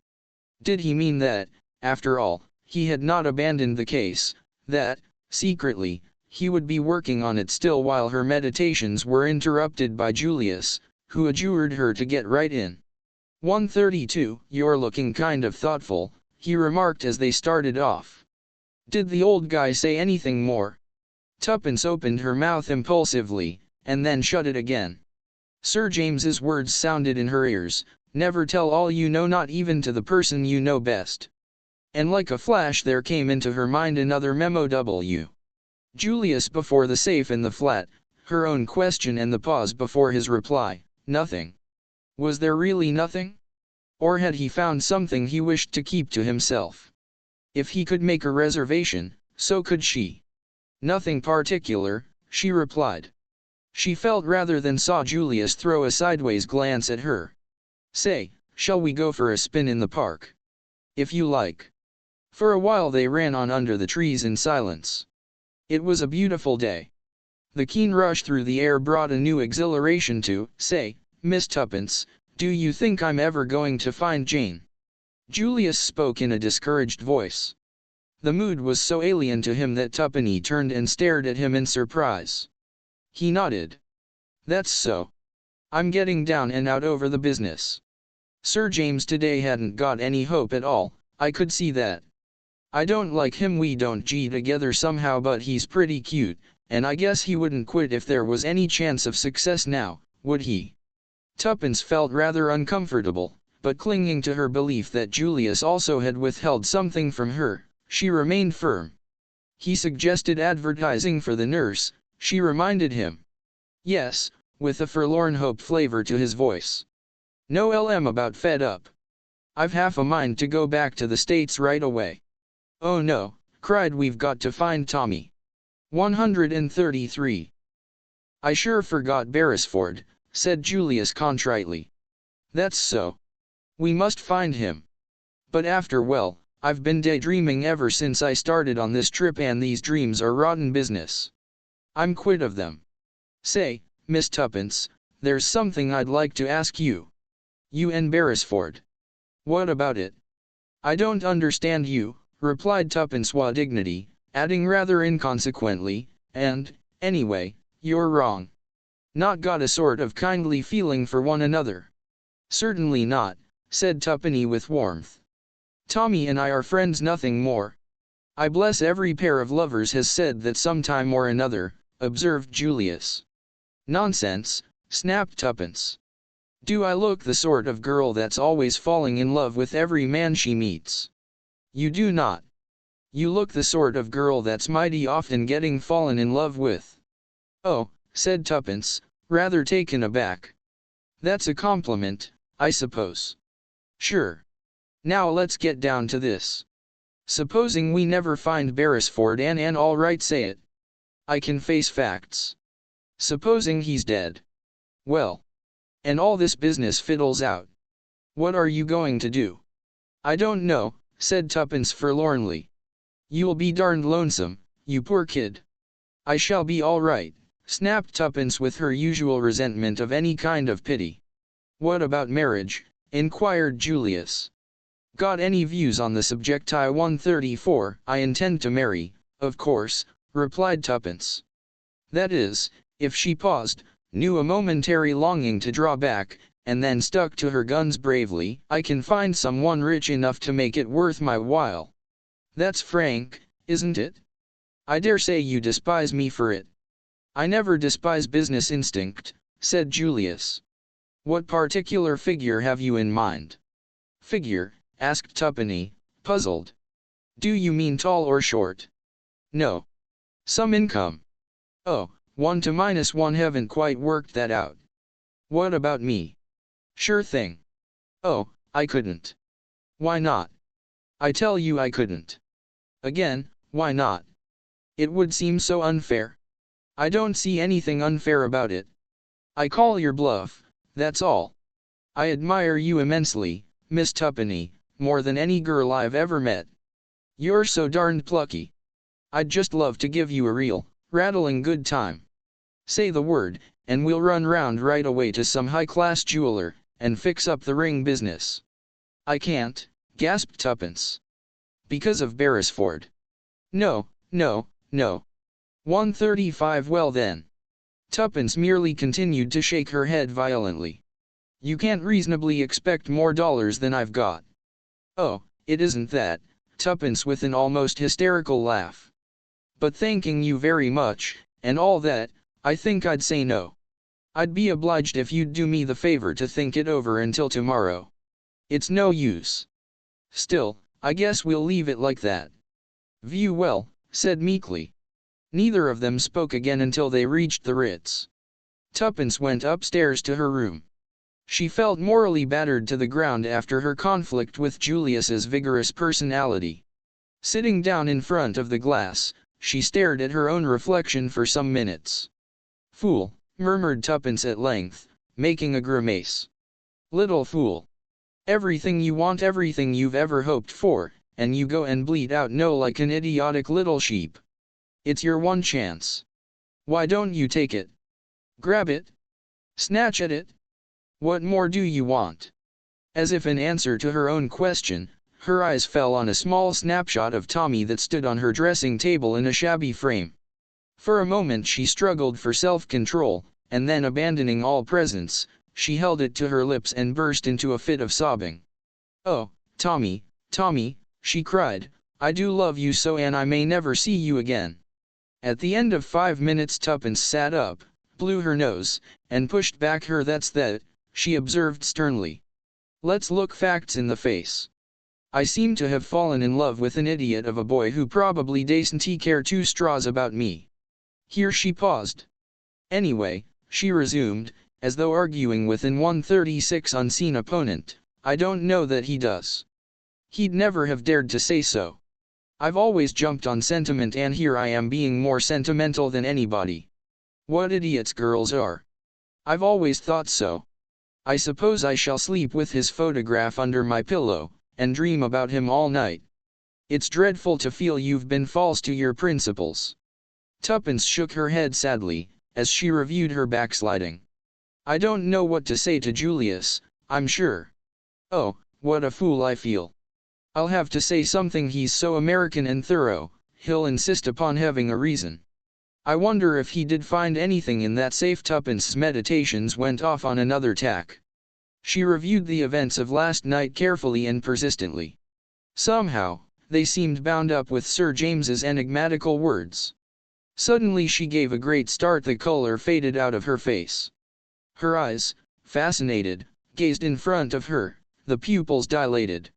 Did he mean that, after all, he had not abandoned the case, that, secretly, he would be working on it still while her meditations were interrupted by Julius, who adjured her to get right in? 132. You're looking kind of thoughtful, he remarked as they started off. Did the old guy say anything more? Tuppence opened her mouth impulsively, and then shut it again. Sir James's words sounded in her ears, never tell all you know, not even to the person you know best. And like a flash there came into her mind another memo. Julius before the safe in the flat, her own question and the pause before his reply, nothing. Was there really nothing? Or had he found something he wished to keep to himself? If he could make a reservation, so could she. Nothing particular, she replied. She felt rather than saw Julius throw a sideways glance at her. Say, shall we go for a spin in the park? If you like. For a while they ran on under the trees in silence. It was a beautiful day. The keen rush through the air brought a new exhilaration to, say, Miss Tuppence, do you think I'm ever going to find Jane? Julius spoke in a discouraged voice. The mood was so alien to him that Tuppeny turned and stared at him in surprise. He nodded. That's so. I'm getting down and out over the business. Sir James today hadn't got any hope at all, I could see that. I don't like him, we don't gee together somehow, but he's pretty cute, and I guess he wouldn't quit if there was any chance of success now, would he? Tuppence felt rather uncomfortable, but clinging to her belief that Julius also had withheld something from her, she remained firm. He suggested advertising for the nurse, she reminded him. Yes, with a forlorn hope flavor to his voice. No LM about fed up. I've half a mind to go back to the States right away. Oh no, cried, we've got to find Tommy. 133. I sure forgot Beresford, said Julius contritely. That's so. We must find him. But well, I've been daydreaming ever since I started on this trip, and these dreams are rotten business. I'm quit of them. Say, Miss Tuppence, there's something I'd like to ask you. You and Beresford. What about it? I don't understand you, replied Tuppence with dignity, adding rather inconsequently, and, anyway, you're wrong. Not got a sort of kindly feeling for one another? Certainly not, said Tuppeny with warmth. Tommy and I are friends, nothing more. I bless every pair of lovers has said that sometime or another, observed Julius. Nonsense, snapped Tuppence. Do I look the sort of girl that's always falling in love with every man she meets? You do not. You look the sort of girl that's mighty often getting fallen in love with. Oh, said Tuppence, rather taken aback. That's a compliment, I suppose. Sure. Now let's get down to this. Supposing we never find Beresford and all right, say it. I can face facts. Supposing he's dead. Well. And all this business fiddles out. What are you going to do? I don't know, said Tuppence forlornly. You'll be darned lonesome, you poor kid. I shall be all right, snapped Tuppence with her usual resentment of any kind of pity. What about marriage? Inquired Julius. Got any views on the subject? 134. I intend to marry, of course, replied Tuppence. That is, if she paused, knew a momentary longing to draw back, and then stuck to her guns bravely, I can find someone rich enough to make it worth my while. That's frank, isn't it? I dare say you despise me for it. I never despise business instinct, said Julius. What particular figure have you in mind? Figure? Asked Tuppeny, puzzled. Do you mean tall or short? No. Some income. Oh, 1 to -1 haven't quite worked that out. What about me? Sure thing. Oh, I couldn't. Why not? I tell you I couldn't. Again, why not? It would seem so unfair. I don't see anything unfair about it. I call your bluff, that's all. I admire you immensely, Miss Tuppeny, more than any girl I've ever met. You're so darned plucky. I'd just love to give you a real, rattling good time. Say the word, and we'll run round right away to some high-class jeweler, and fix up the ring business. I can't, gasped Tuppence. Because of Beresford. No, no, no. 135. Well then. Tuppence merely continued to shake her head violently. You can't reasonably expect more dollars than I've got. Oh, it isn't that, Tuppence with an almost hysterical laugh. But thanking you very much, and all that, I think I'd say no. I'd be obliged if you'd do me the favor to think it over until tomorrow. It's no use. Still, I guess we'll leave it like that. View well, said meekly. Neither of them spoke again until they reached the Ritz. Tuppence went upstairs to her room. She felt morally battered to the ground after her conflict with Julius's vigorous personality. Sitting down in front of the glass, she stared at her own reflection for some minutes. "Fool," murmured Tuppence at length, making a grimace. "Little fool. Everything you want, everything you've ever hoped for, and you go and bleat out no like an idiotic little sheep. It's your one chance. Why don't you take it? Grab it? Snatch at it? What more do you want?" As if in answer to her own question, her eyes fell on a small snapshot of Tommy that stood on her dressing table in a shabby frame. For a moment she struggled for self-control, and then abandoning all presence, she held it to her lips and burst into a fit of sobbing. "Oh, Tommy, Tommy," she cried, "I do love you so, and I may never see you again." At the end of 5 minutes Tuppence sat up, blew her nose, and pushed back her "that's that," she observed sternly. "Let's look facts in the face. I seem to have fallen in love with an idiot of a boy who probably doesn't care two straws about me." Here she paused. "Anyway," she resumed, as though arguing with an 136 unseen opponent, "I don't know that he does. He'd never have dared to say so. I've always jumped on sentiment, and here I am being more sentimental than anybody. What idiots girls are. I've always thought so. I suppose I shall sleep with his photograph under my pillow, and dream about him all night. It's dreadful to feel you've been false to your principles." Tuppence shook her head sadly, as she reviewed her backsliding. "I don't know what to say to Julius, I'm sure. Oh, what a fool I feel. I'll have to say something. He's so American and thorough, he'll insist upon having a reason. I wonder if he did find anything in that safe." Tuppence's meditations went off on another tack. She reviewed the events of last night carefully and persistently. Somehow, they seemed bound up with Sir James's enigmatical words. Suddenly she gave a great start. The color faded out of her face. Her eyes, fascinated, gazed in front of her, the pupils dilated.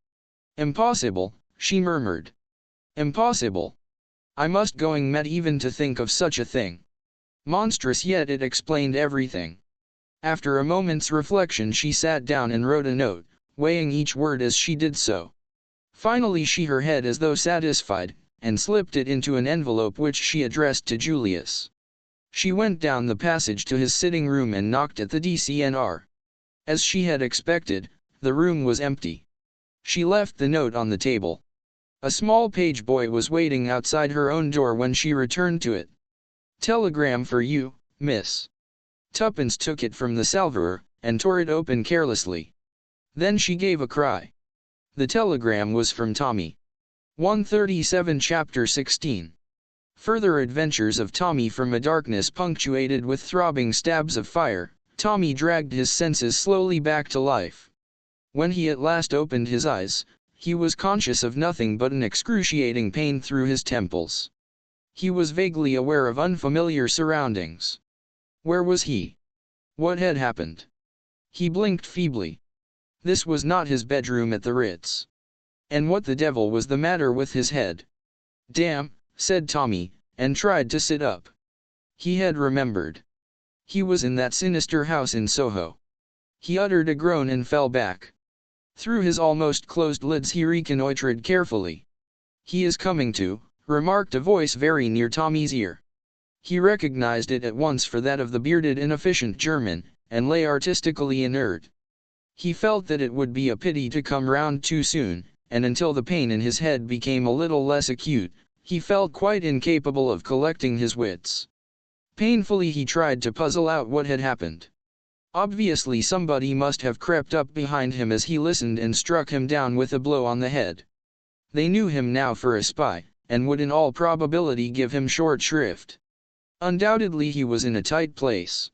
"Impossible," she murmured. "Impossible. I must going mad even to think of such a thing. Monstrous, yet it explained everything." After a moment's reflection she sat down and wrote a note, weighing each word as she did so. Finally she shook her head as though satisfied, and slipped it into an envelope which she addressed to Julius. She went down the passage to his sitting room and knocked at the DCNR. As she had expected, the room was empty. She left the note on the table. A small page boy was waiting outside her own door when she returned to it. "Telegram for you, miss." Tuppence took it from the salver, and tore it open carelessly. Then she gave a cry. The telegram was from Tommy. 137 Chapter 16. Further adventures of Tommy. From a darkness punctuated with throbbing stabs of fire, Tommy dragged his senses slowly back to life. When he at last opened his eyes, he was conscious of nothing but an excruciating pain through his temples. He was vaguely aware of unfamiliar surroundings. Where was he? What had happened? He blinked feebly. This was not his bedroom at the Ritz. And what the devil was the matter with his head? "Damn," said Tommy, and tried to sit up. He had remembered. He was in that sinister house in Soho. He uttered a groan and fell back. Through his almost closed lids he reconnoitered carefully. "He is coming to," remarked a voice very near Tommy's ear. He recognized it at once for that of the bearded inefficient German, and lay artistically inert. He felt that it would be a pity to come round too soon, and until the pain in his head became a little less acute, he felt quite incapable of collecting his wits. Painfully he tried to puzzle out what had happened. Obviously somebody must have crept up behind him as he listened and struck him down with a blow on the head. They knew him now for a spy, and would in all probability give him short shrift. Undoubtedly he was in a tight place.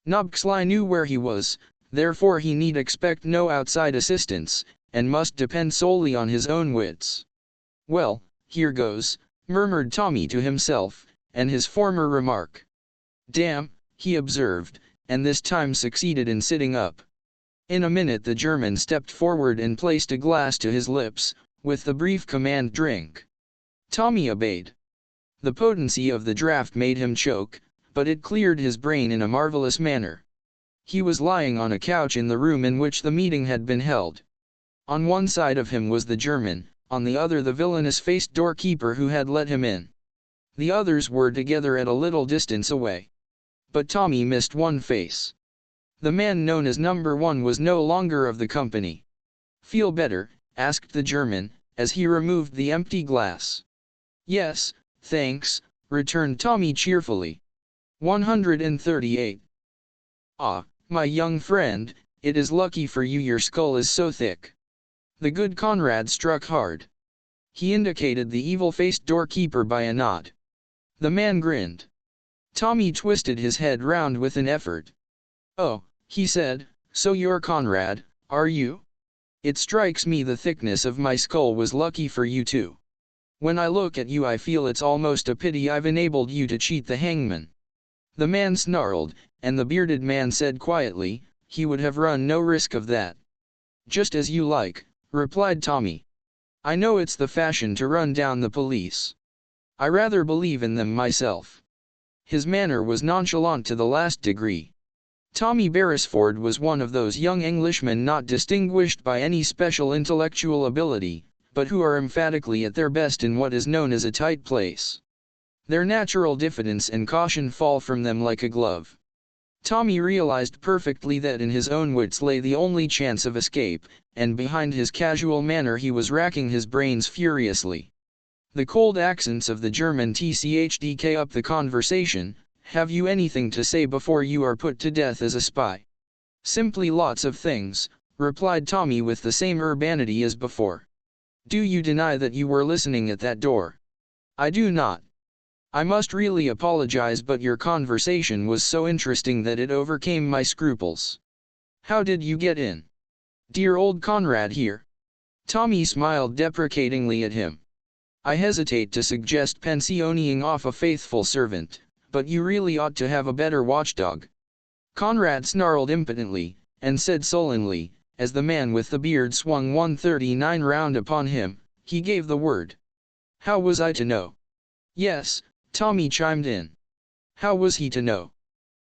Nobsly knew where he was, therefore he need expect no outside assistance, and must depend solely on his own wits. "Well, here goes," murmured Tommy to himself, and his former remark. "Damn," he observed, and this time succeeded in sitting up. In a minute the German stepped forward and placed a glass to his lips, with the brief command "drink." Tommy obeyed. The potency of the draft made him choke, but it cleared his brain in a marvelous manner. He was lying on a couch in the room in which the meeting had been held. On one side of him was the German, on the other the villainous-faced doorkeeper who had let him in. The others were together at a little distance away. But Tommy missed one face. The man known as Number 1 was no longer of the company. "Feel better?" asked the German, as he removed the empty glass. "Yes, thanks," returned Tommy cheerfully. 138. "Ah, my young friend, it is lucky for you your skull is so thick." The good Conrad struck hard. He indicated the evil-faced doorkeeper by a nod. The man grinned. Tommy twisted his head round with an effort. "Oh," he said, "so you're Conrad, are you? It strikes me the thickness of my skull was lucky for you too. When I look at you I feel it's almost a pity I've enabled you to cheat the hangman." The man snarled, and the bearded man said quietly, "He would have run no risk of that." "Just as you like," replied Tommy. "I know it's the fashion to run down the police. I rather believe in them myself." His manner was nonchalant to the last degree. Tommy Beresford was one of those young Englishmen not distinguished by any special intellectual ability, but who are emphatically at their best in what is known as a tight place. Their natural diffidence and caution fall from them like a glove. Tommy realized perfectly that in his own wits lay the only chance of escape, and behind his casual manner he was racking his brains furiously. The cold accents of the German tchdk up the conversation. "Have you anything to say before you are put to death as a spy?" "Simply lots of things," replied Tommy with the same urbanity as before. "Do you deny that you were listening at that door?" "I do not." "I must really apologize, but your conversation was so interesting that it overcame my scruples. How did you get in?" "Dear old Conrad here." Tommy smiled deprecatingly at him. "I hesitate to suggest pensioning off a faithful servant, but you really ought to have a better watchdog." Conrad snarled impotently, and said sullenly, as the man with the beard swung 139 round upon him, "He gave the word." "How was I to know?" "Yes," Tommy chimed in. "How was he to know?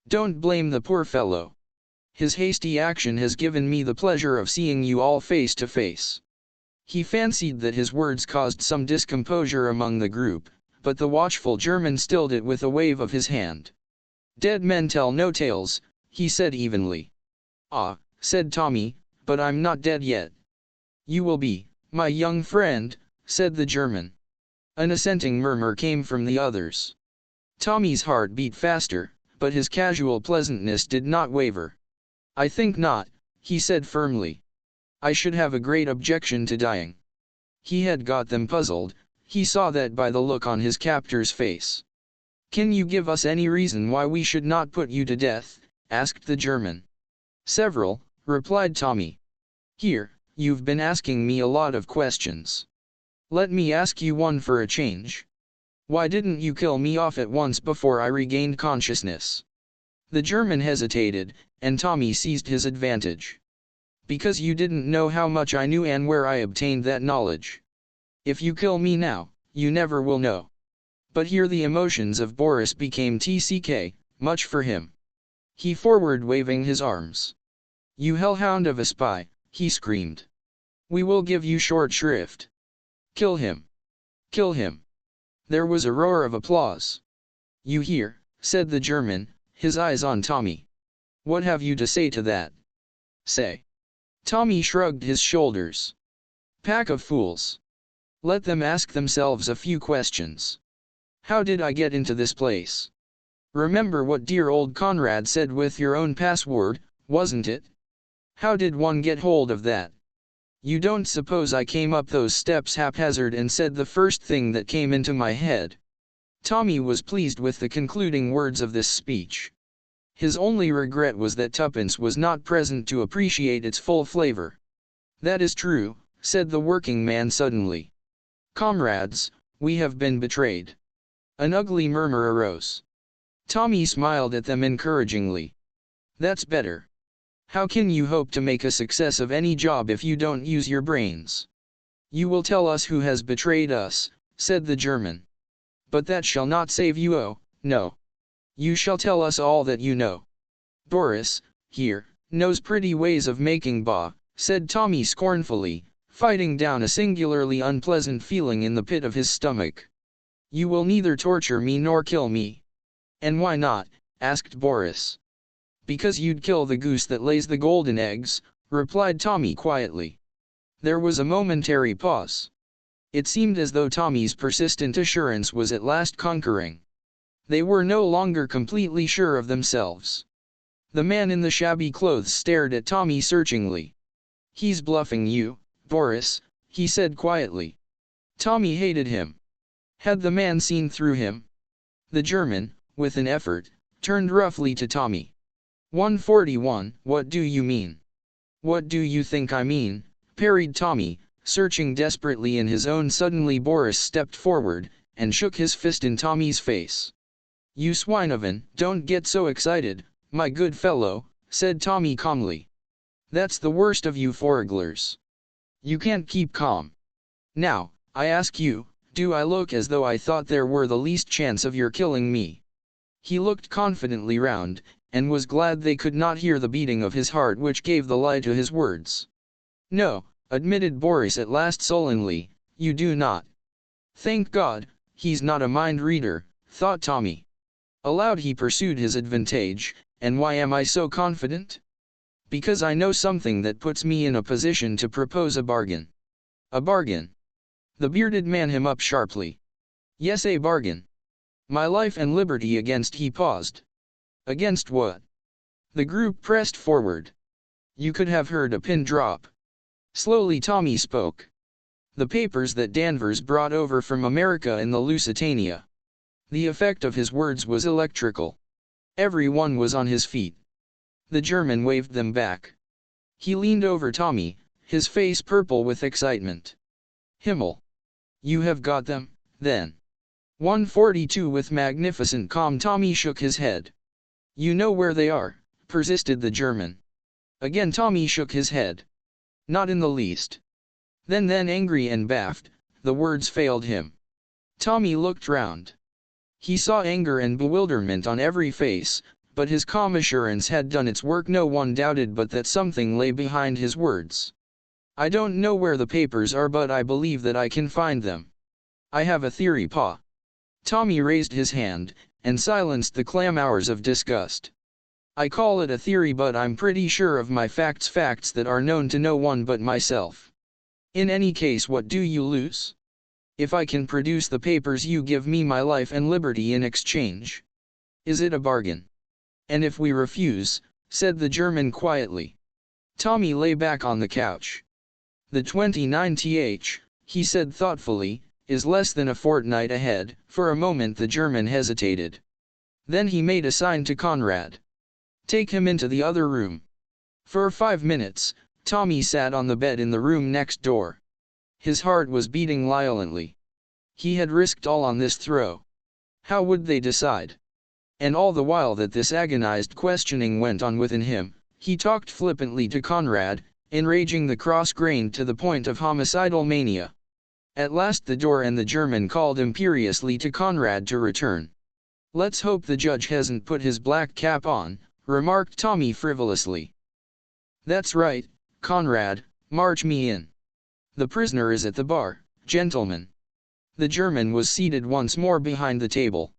Don't blame the poor fellow. His hasty action has given me the pleasure of seeing you all face to face." He fancied that his words caused some discomposure among the group, but the watchful German stilled it with a wave of his hand. "Dead men tell no tales," he said evenly. "Ah," said Tommy, "but I'm not dead yet." "You will be, my young friend," said the German. An assenting murmur came from the others. Tommy's heart beat faster, but his casual pleasantness did not waver. "I think not," he said firmly. "I should have a great objection to dying." He had got them puzzled. He saw that by the look on his captor's face. "Can you give us any reason why we should not put you to death?" asked the German. "Several," replied Tommy. "Here, you've been asking me a lot of questions. Let me ask you one for a change. Why didn't you kill me off at once before I regained consciousness?" The German hesitated, and Tommy seized his advantage. "Because you didn't know how much I knew and where I obtained that knowledge. If you kill me now, you never will know." But here the emotions of Boris became tck, much for him. He forward waving his arms. "You hellhound of a spy," he screamed. "We will give you short shrift. Kill him! Kill him!" There was a roar of applause. "You hear," said the German, his eyes on Tommy. "What have you to say to that?" "Say." Tommy shrugged his shoulders. "Pack of fools. Let them ask themselves a few questions. How did I get into this place? Remember what dear old Conrad said with your own password, wasn't it? How did one get hold of that? You don't suppose I came up those steps haphazard and said the first thing that came into my head?" Tommy was pleased with the concluding words of this speech. His only regret was that Tuppence was not present to appreciate its full flavor. "That is true," said the working man suddenly. "Comrades, we have been betrayed." An ugly murmur arose. Tommy smiled at them encouragingly. "That's better. How can you hope to make a success of any job if you don't use your brains? You will tell us who has betrayed us, said the German. But that shall not save you, oh, no. You shall tell us all that you know. Boris, here, knows pretty ways of making said Tommy scornfully, fighting down a singularly unpleasant feeling in the pit of his stomach. You will neither torture me nor kill me. And why not? Asked Boris. Because you'd kill the goose that lays the golden eggs, replied Tommy quietly. There was a momentary pause. It seemed as though Tommy's persistent assurance was at last conquering. They were no longer completely sure of themselves. The man in the shabby clothes stared at Tommy searchingly. He's bluffing you, Boris, he said quietly. Tommy hated him. Had the man seen through him? The German, with an effort, turned roughly to Tommy. 141, what do you mean? What do you think I mean? Parried Tommy, searching desperately in his own. Suddenly Boris stepped forward, and shook his fist in Tommy's face. You swine of an, don't get so excited, my good fellow, said Tommy calmly. That's the worst of you foragglers. You can't keep calm. Now, I ask you, do I look as though I thought there were the least chance of your killing me? He looked confidently round, and was glad they could not hear the beating of his heart which gave the lie to his words. No, admitted Boris at last sullenly, you do not. Thank God, he's not a mind reader, thought Tommy. Aloud he pursued his advantage, and why am I so confident? Because I know something that puts me in a position to propose a bargain. A bargain? The bearded man him up sharply. Yes, a bargain. My life and liberty against. He paused. Against what? The group pressed forward. You could have heard a pin drop. Slowly Tommy spoke. The papers that Danvers brought over from America in the Lusitania. The effect of his words was electrical. Everyone was on his feet. The German waved them back. He leaned over Tommy, his face purple with excitement. Himmel! You have got them, then. 142 with magnificent calm. Tommy shook his head. You know where they are, persisted the German. Again Tommy shook his head. Not in the least. Then angry and baffled, the words failed him. Tommy looked round. He saw anger and bewilderment on every face, but his calm assurance had done its work. No one doubted but that something lay behind his words. I don't know where the papers are, but I believe that I can find them. I have a theory, Pa. Tommy raised his hand, and silenced the clamors of disgust. I call it a theory, but I'm pretty sure of my facts that are known to no one but myself. In any case, what do you lose? If I can produce the papers, you give me my life and liberty in exchange. Is it a bargain? And if we refuse, said the German quietly. Tommy lay back on the couch. The 29th, he said thoughtfully, is less than a fortnight ahead. For a moment the German hesitated. Then he made a sign to Conrad. Take him into the other room. For 5 minutes, Tommy sat on the bed in the room next door. His heart was beating violently. He had risked all on this throw. How would they decide? And all the while that this agonized questioning went on within him, he talked flippantly to Conrad, enraging the cross-grained to the point of homicidal mania. At last the door and the German called imperiously to Conrad to return. Let's hope the judge hasn't put his black cap on, remarked Tommy frivolously. That's right, Conrad, march me in. The prisoner is at the bar, gentlemen. The German was seated once more behind the table.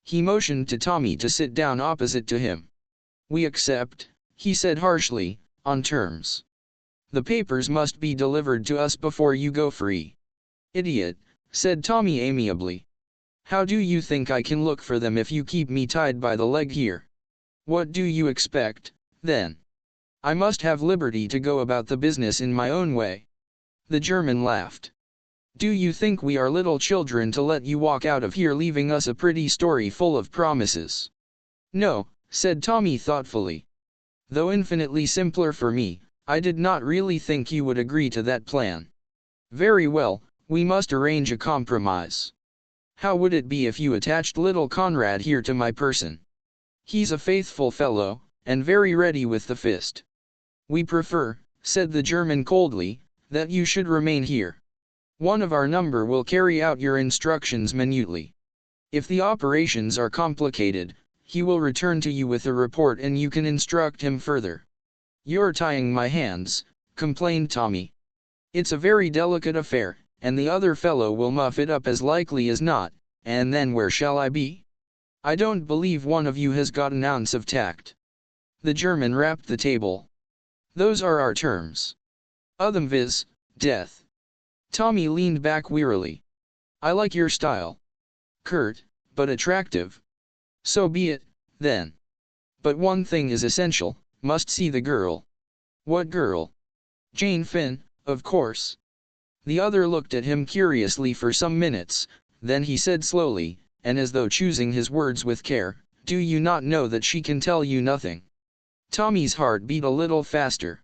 He motioned to Tommy to sit down opposite to him. We accept, he said harshly, on terms. The papers must be delivered to us before you go free. Idiot, said Tommy amiably. How do you think I can look for them if you keep me tied by the leg here? What do you expect, then? I must have liberty to go about the business in my own way. The German laughed. Do you think we are little children to let you walk out of here leaving us a pretty story full of promises? No, said Tommy thoughtfully. Though infinitely simpler for me, I did not really think you would agree to that plan. Very well, we must arrange a compromise. How would it be if you attached little Conrad here to my person? He's a faithful fellow, and very ready with the fist. We prefer, said the German coldly, that you should remain here. One of our number will carry out your instructions minutely. If the operations are complicated, he will return to you with a report and you can instruct him further. You're tying my hands, complained Tommy. It's a very delicate affair, and the other fellow will muff it up as likely as not, and then where shall I be? I don't believe one of you has got an ounce of tact. The German rapped the table. Those are our terms. Othem viz, death. Tommy leaned back wearily. I like your style. Curt, but attractive. So be it, then. But one thing is essential, must see the girl. What girl? Jane Finn, of course. The other looked at him curiously for some minutes, then he said slowly, and as though choosing his words with care, do you not know that she can tell you nothing? Tommy's heart beat a little faster.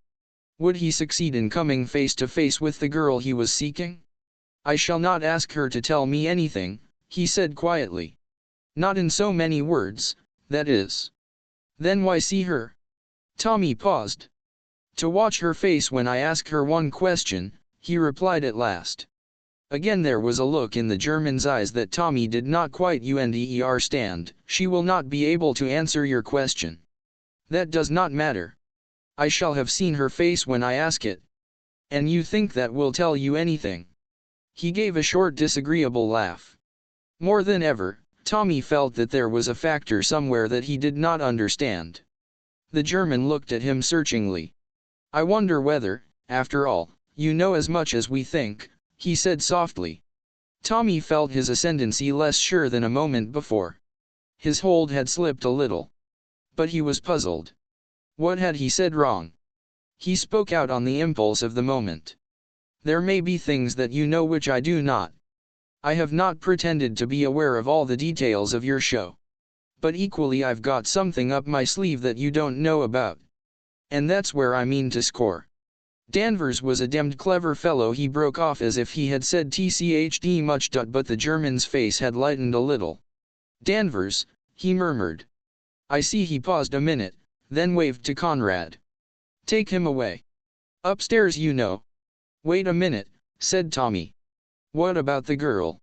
Would he succeed in coming face to face with the girl he was seeking? I shall not ask her to tell me anything, he said quietly. Not in so many words, that is. Then why see her? Tommy paused. To watch her face when I ask her one question, he replied at last. Again there was a look in the German's eyes that Tommy did not quite understand. She will not be able to answer your question. That does not matter. I shall have seen her face when I ask it. And you think that will tell you anything? He gave a short disagreeable laugh. More than ever, Tommy felt that there was a factor somewhere that he did not understand. The German looked at him searchingly. I wonder whether, after all, you know as much as we think, he said softly. Tommy felt his ascendancy less sure than a moment before. His hold had slipped a little. But he was puzzled. What had he said wrong? He spoke out on the impulse of the moment. There may be things that you know which I do not. I have not pretended to be aware of all the details of your show. But equally I've got something up my sleeve that you don't know about. And that's where I mean to score. Danvers was a demmed clever fellow, he broke off as if he had said tchd much, but the German's face had lightened a little. Danvers, he murmured. I see. He paused a minute, then waved to Conrad. Take him away. Upstairs, you know. Wait a minute, said Tommy. What about the girl?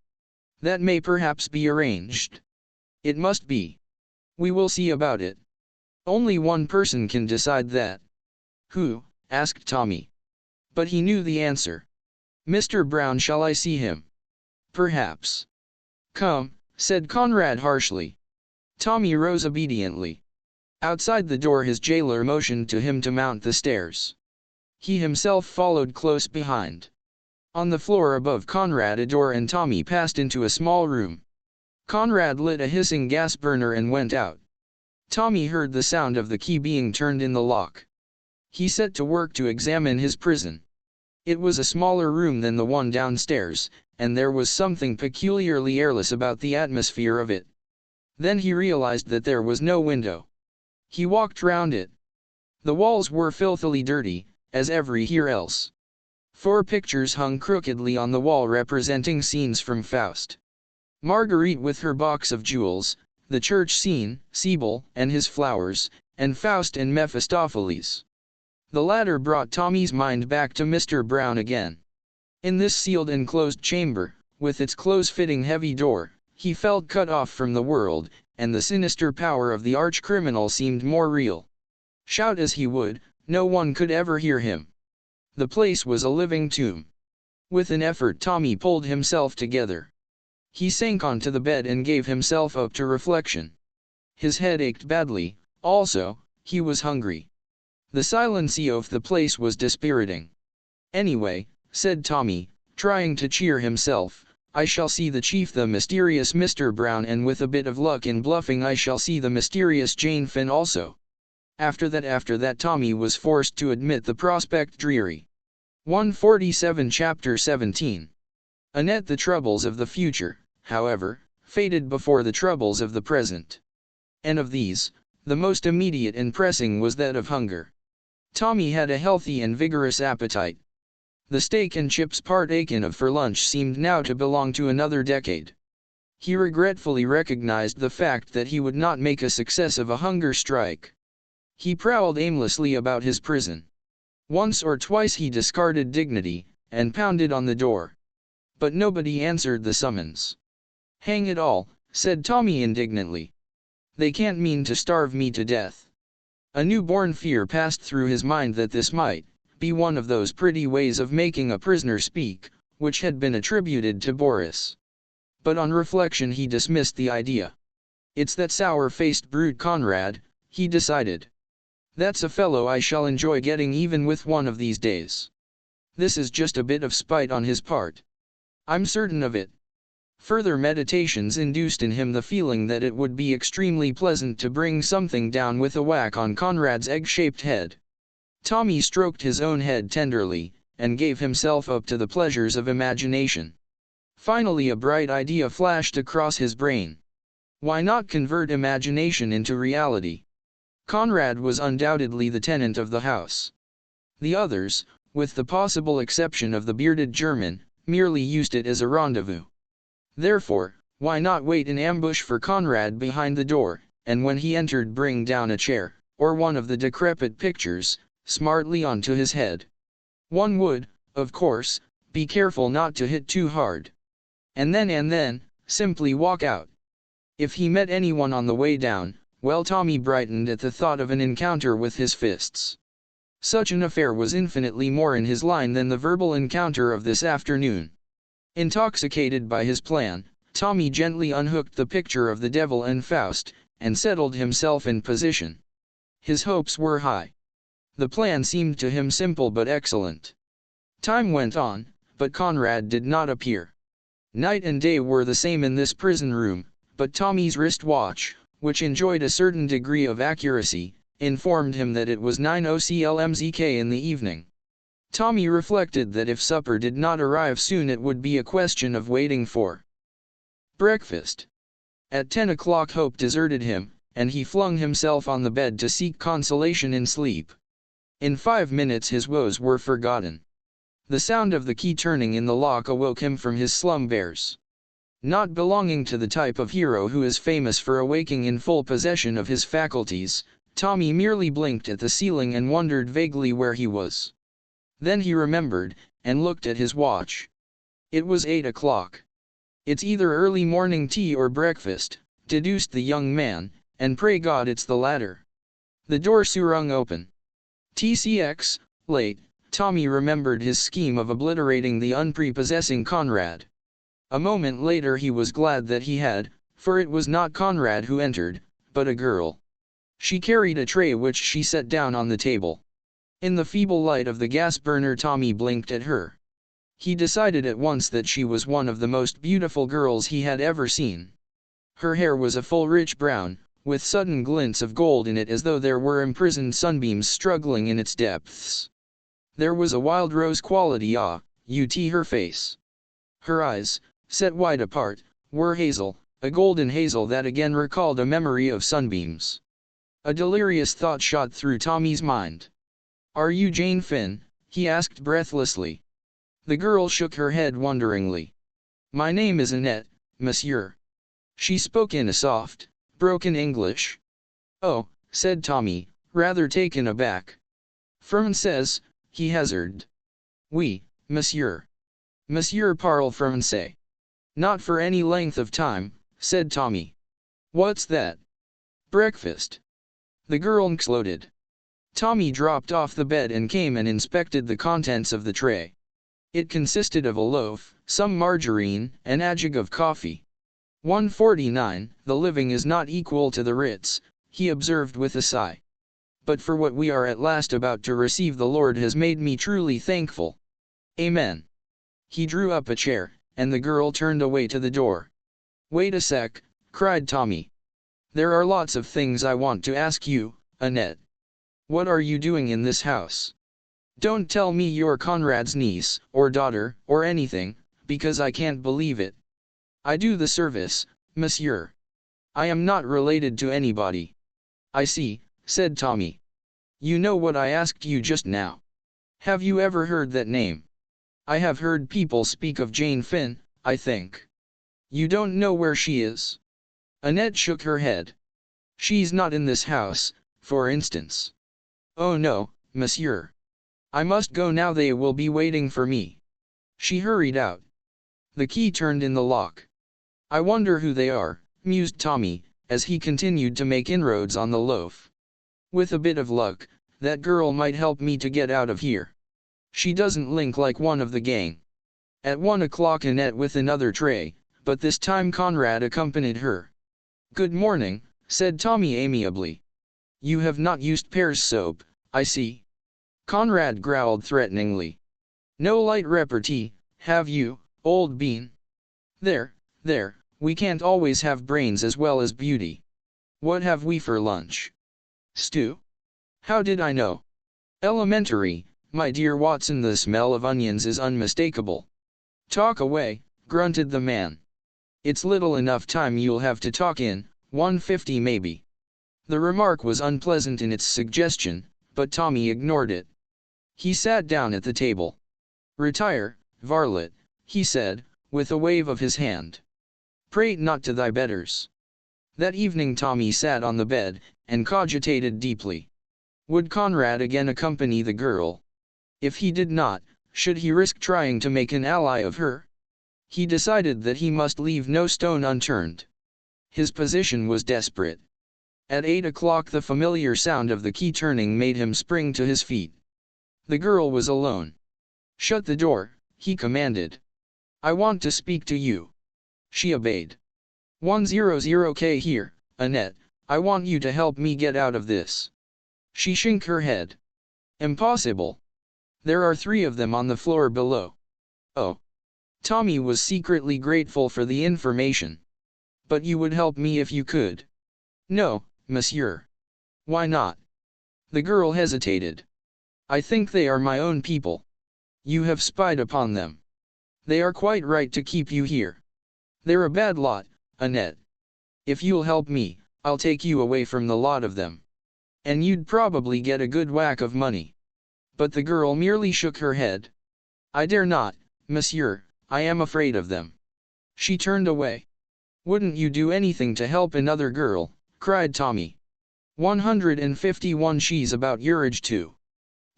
That may perhaps be arranged. It must be. We will see about it. Only one person can decide that. Who? Asked Tommy. But he knew the answer. Mr. Brown, shall I see him? Perhaps. Come, said Conrad harshly. Tommy rose obediently. Outside the door his jailer motioned to him to mount the stairs. He himself followed close behind. On the floor above Conrad a door and Tommy passed into a small room. Conrad lit a hissing gas burner and went out. Tommy heard the sound of the key being turned in the lock. He set to work to examine his prison. It was a smaller room than the one downstairs, and there was something peculiarly airless about the atmosphere of it. Then he realized that there was no window. He walked round it. The walls were filthily dirty, as everywhere else. 4 pictures hung crookedly on the wall representing scenes from Faust. Marguerite with her box of jewels, the church scene, Sibyl and his flowers, and Faust and Mephistopheles. The latter brought Tommy's mind back to Mr. Brown again. In this sealed enclosed chamber, with its close-fitting heavy door, he felt cut off from the world, and the sinister power of the arch-criminal seemed more real. Shout as he would, no one could ever hear him. The place was a living tomb. With an effort Tommy pulled himself together. He sank onto the bed and gave himself up to reflection. His head ached badly, also, he was hungry. The silency of the place was dispiriting. Anyway, said Tommy, trying to cheer himself, I shall see the chief, the mysterious Mr. Brown, and with a bit of luck in bluffing I shall see the mysterious Jane Finn also. After that Tommy was forced to admit the prospect dreary. 147 Chapter 17. Annette. The troubles of the future, however, faded before the troubles of the present. And of these, the most immediate and pressing was that of hunger. Tommy had a healthy and vigorous appetite. The steak and chips partaken of for lunch seemed now to belong to another decade. He regretfully recognized the fact that he would not make a success of a hunger strike. He prowled aimlessly about his prison. Once or twice he discarded dignity, and pounded on the door. But nobody answered the summons. "Hang it all," said Tommy indignantly. "They can't mean to starve me to death." A newborn fear passed through his mind that this might be one of those pretty ways of making a prisoner speak, which had been attributed to Boris. But on reflection he dismissed the idea. "It's that sour-faced brute Conrad," he decided. "That's a fellow I shall enjoy getting even with one of these days. This is just a bit of spite on his part. I'm certain of it." Further meditations induced in him the feeling that it would be extremely pleasant to bring something down with a whack on Conrad's egg-shaped head. Tommy stroked his own head tenderly, and gave himself up to the pleasures of imagination. Finally a bright idea flashed across his brain. Why not convert imagination into reality? Conrad was undoubtedly the tenant of the house. The others, with the possible exception of the bearded German, merely used it as a rendezvous. Therefore, why not wait in ambush for Conrad behind the door, and when he entered bring down a chair, or one of the decrepit pictures, smartly onto his head. One would, of course, be careful not to hit too hard. And then, simply walk out. If he met anyone on the way down, well, Tommy brightened at the thought of an encounter with his fists. Such an affair was infinitely more in his line than the verbal encounter of this afternoon. Intoxicated by his plan, Tommy gently unhooked the picture of the Devil and Faust, and settled himself in position. His hopes were high. The plan seemed to him simple but excellent. Time went on, but Conrad did not appear. Night and day were the same in this prison room, but Tommy's wristwatch, which enjoyed a certain degree of accuracy, informed him that it was 9:00 in the evening. Tommy reflected that if supper did not arrive soon it would be a question of waiting for breakfast. At 10 o'clock hope deserted him, and he flung himself on the bed to seek consolation in sleep. In 5 minutes his woes were forgotten. The sound of the key turning in the lock awoke him from his slumbers. Not belonging to the type of hero who is famous for awaking in full possession of his faculties, Tommy merely blinked at the ceiling and wondered vaguely where he was. Then he remembered, and looked at his watch. It was 8 o'clock. "It's either early morning tea or breakfast," deduced the young man, "and pray God it's the latter." The door swung open. TCX, late, Tommy remembered his scheme of obliterating the unprepossessing Conrad. A moment later he was glad that he had, for it was not Conrad who entered, but a girl. She carried a tray which she set down on the table. In the feeble light of the gas burner Tommy blinked at her. He decided at once that she was one of the most beautiful girls he had ever seen. Her hair was a full rich brown, with sudden glints of gold in it as though there were imprisoned sunbeams struggling in its depths. There was a wild rose quality to her face. Her eyes, set wide apart, were hazel, a golden hazel that again recalled a memory of sunbeams. A delirious thought shot through Tommy's mind. "Are you Jane Finn?" he asked breathlessly. The girl shook her head wonderingly. "My name is Annette, monsieur." She spoke in a soft, broken English. "Oh," said Tommy, rather taken aback. "Français," he hazarded. "Oui, monsieur. Monsieur parle français." "Not for any length of time," said Tommy. "What's that?" "Breakfast." The girl exploded. Tommy dropped off the bed and came and inspected the contents of the tray. It consisted of a loaf, some margarine, and a jug of coffee. 149, the living is not equal to the Ritz, he observed with a sigh. But for what we are at last about to receive the Lord has made me truly thankful. Amen. He drew up a chair, and the girl turned away to the door. "Wait a sec," cried Tommy. "There are lots of things I want to ask you, Annette. What are you doing in this house? Don't tell me you're Conrad's niece, or daughter, or anything, because I can't believe it." "I do the service, monsieur. I am not related to anybody." "I see," said Tommy. "You know what I asked you just now. Have you ever heard that name?" "I have heard people speak of Jane Finn, I think." "You don't know where she is?" Annette shook her head. "She's not in this house, for instance." "Oh no, monsieur. I must go now, they will be waiting for me." She hurried out. The key turned in the lock. I wonder who they are, mused Tommy, as he continued to make inroads on the loaf. With a bit of luck, that girl might help me to get out of here. She doesn't link like one of the gang. At 1 o'clock Annette with another tray, but this time Conrad accompanied her. Good morning, said Tommy amiably. You have not used Pear's soap, I see. Conrad growled threateningly. No light repartee, have you, old bean? There, we can't always have brains as well as beauty. What have we for lunch? Stew? How did I know? Elementary, my dear Watson, the smell of onions is unmistakable. Talk away, grunted the man. It's little enough time you'll have to talk in, 1:50 maybe. The remark was unpleasant in its suggestion, but Tommy ignored it. He sat down at the table. Retire, varlet, he said, with a wave of his hand. Prate not to thy betters. That evening Tommy sat on the bed, and cogitated deeply. Would Conrad again accompany the girl? If he did not, should he risk trying to make an ally of her? He decided that he must leave no stone unturned. His position was desperate. At 8 o'clock the familiar sound of the key turning made him spring to his feet. The girl was alone. Shut the door, he commanded. I want to speak to you. She obeyed. 100K here, Annette, I want you to help me get out of this. She shook her head. Impossible. There are 3 of them on the floor below. Oh. Tommy was secretly grateful for the information. But you would help me if you could. No, monsieur. Why not? The girl hesitated. I think they are my own people. You have spied upon them. They are quite right to keep you here. They're a bad lot, Annette. If you'll help me, I'll take you away from the lot of them. And you'd probably get a good whack of money. But the girl merely shook her head. I dare not, monsieur, I am afraid of them. She turned away. Wouldn't you do anything to help another girl? Cried Tommy. 151. She's about your age too.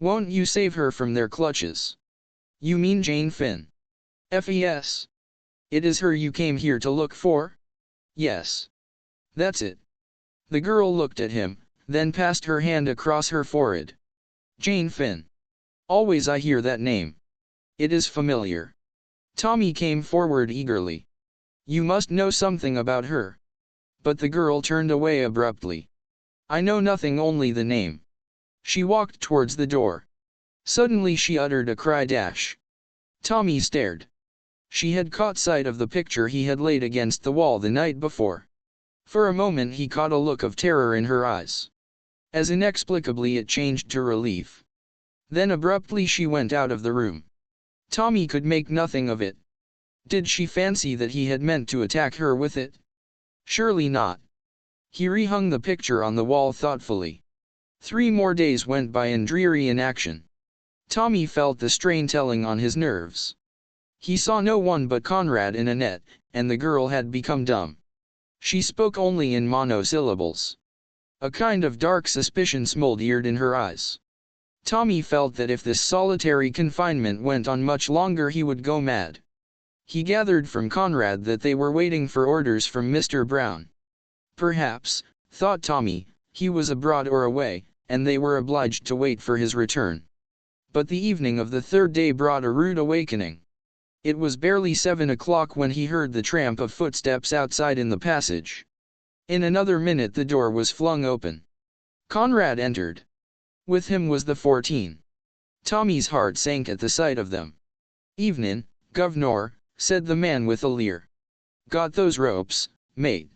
Won't you save her from their clutches? You mean Jane Finn? Yes. It is her you came here to look for? Yes. That's it. The girl looked at him, then passed her hand across her forehead. Jane Finn. Always I hear that name. It is familiar. Tommy came forward eagerly. You must know something about her. But the girl turned away abruptly. I know nothing, only the name. She walked towards the door. Suddenly she uttered a cry. Tommy stared. She had caught sight of the picture he had laid against the wall the night before. For a moment he caught a look of terror in her eyes. As inexplicably it changed to relief. Then abruptly she went out of the room. Tommy could make nothing of it. Did she fancy that he had meant to attack her with it? Surely not. He rehung the picture on the wall thoughtfully. 3 more days went by in dreary inaction. Tommy felt the strain telling on his nerves. He saw no one but Conrad and Annette, and the girl had become dumb. She spoke only in monosyllables. A kind of dark suspicion smoldered in her eyes. Tommy felt that if this solitary confinement went on much longer he would go mad. He gathered from Conrad that they were waiting for orders from Mr. Brown. Perhaps, thought Tommy, he was abroad or away, and they were obliged to wait for his return. But the evening of the 3rd day brought a rude awakening. It was barely 7 o'clock when he heard the tramp of footsteps outside in the passage. In another minute the door was flung open. Conrad entered. With him was the 14. Tommy's heart sank at the sight of them. Evenin', governor, said the man with a leer. Got those ropes, mate?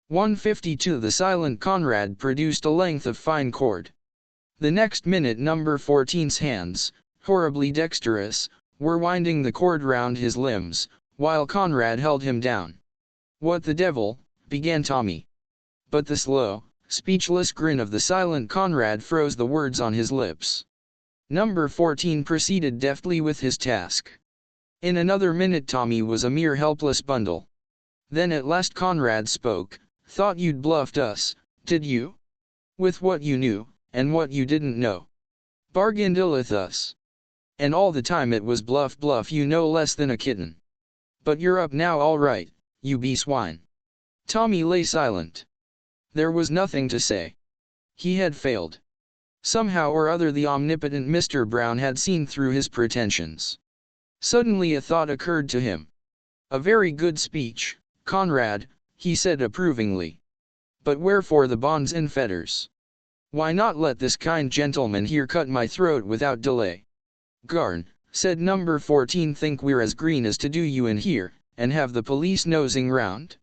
152. The silent Conrad produced a length of fine cord. The next minute number 14's hands, horribly dexterous, were winding the cord round his limbs, while Conrad held him down. What the devil, began Tommy. But the slow, speechless grin of the silent Conrad froze the words on his lips. Number 14 proceeded deftly with his task. In another minute Tommy was a mere helpless bundle. Then at last Conrad spoke. Thought you'd bluffed us, did you? With what you knew, and what you didn't know. Bargained with us. And all the time it was bluff, you no less than a kitten. But you're up now all right, you be swine. Tommy lay silent. There was nothing to say. He had failed. Somehow or other the omnipotent Mr. Brown had seen through his pretensions. Suddenly a thought occurred to him. A very good speech, Conrad, he said approvingly. But wherefore the bonds and fetters? Why not let this kind gentleman here cut my throat without delay? Garn, said number 14, think we're as green as to do you in here, and have the police nosing round?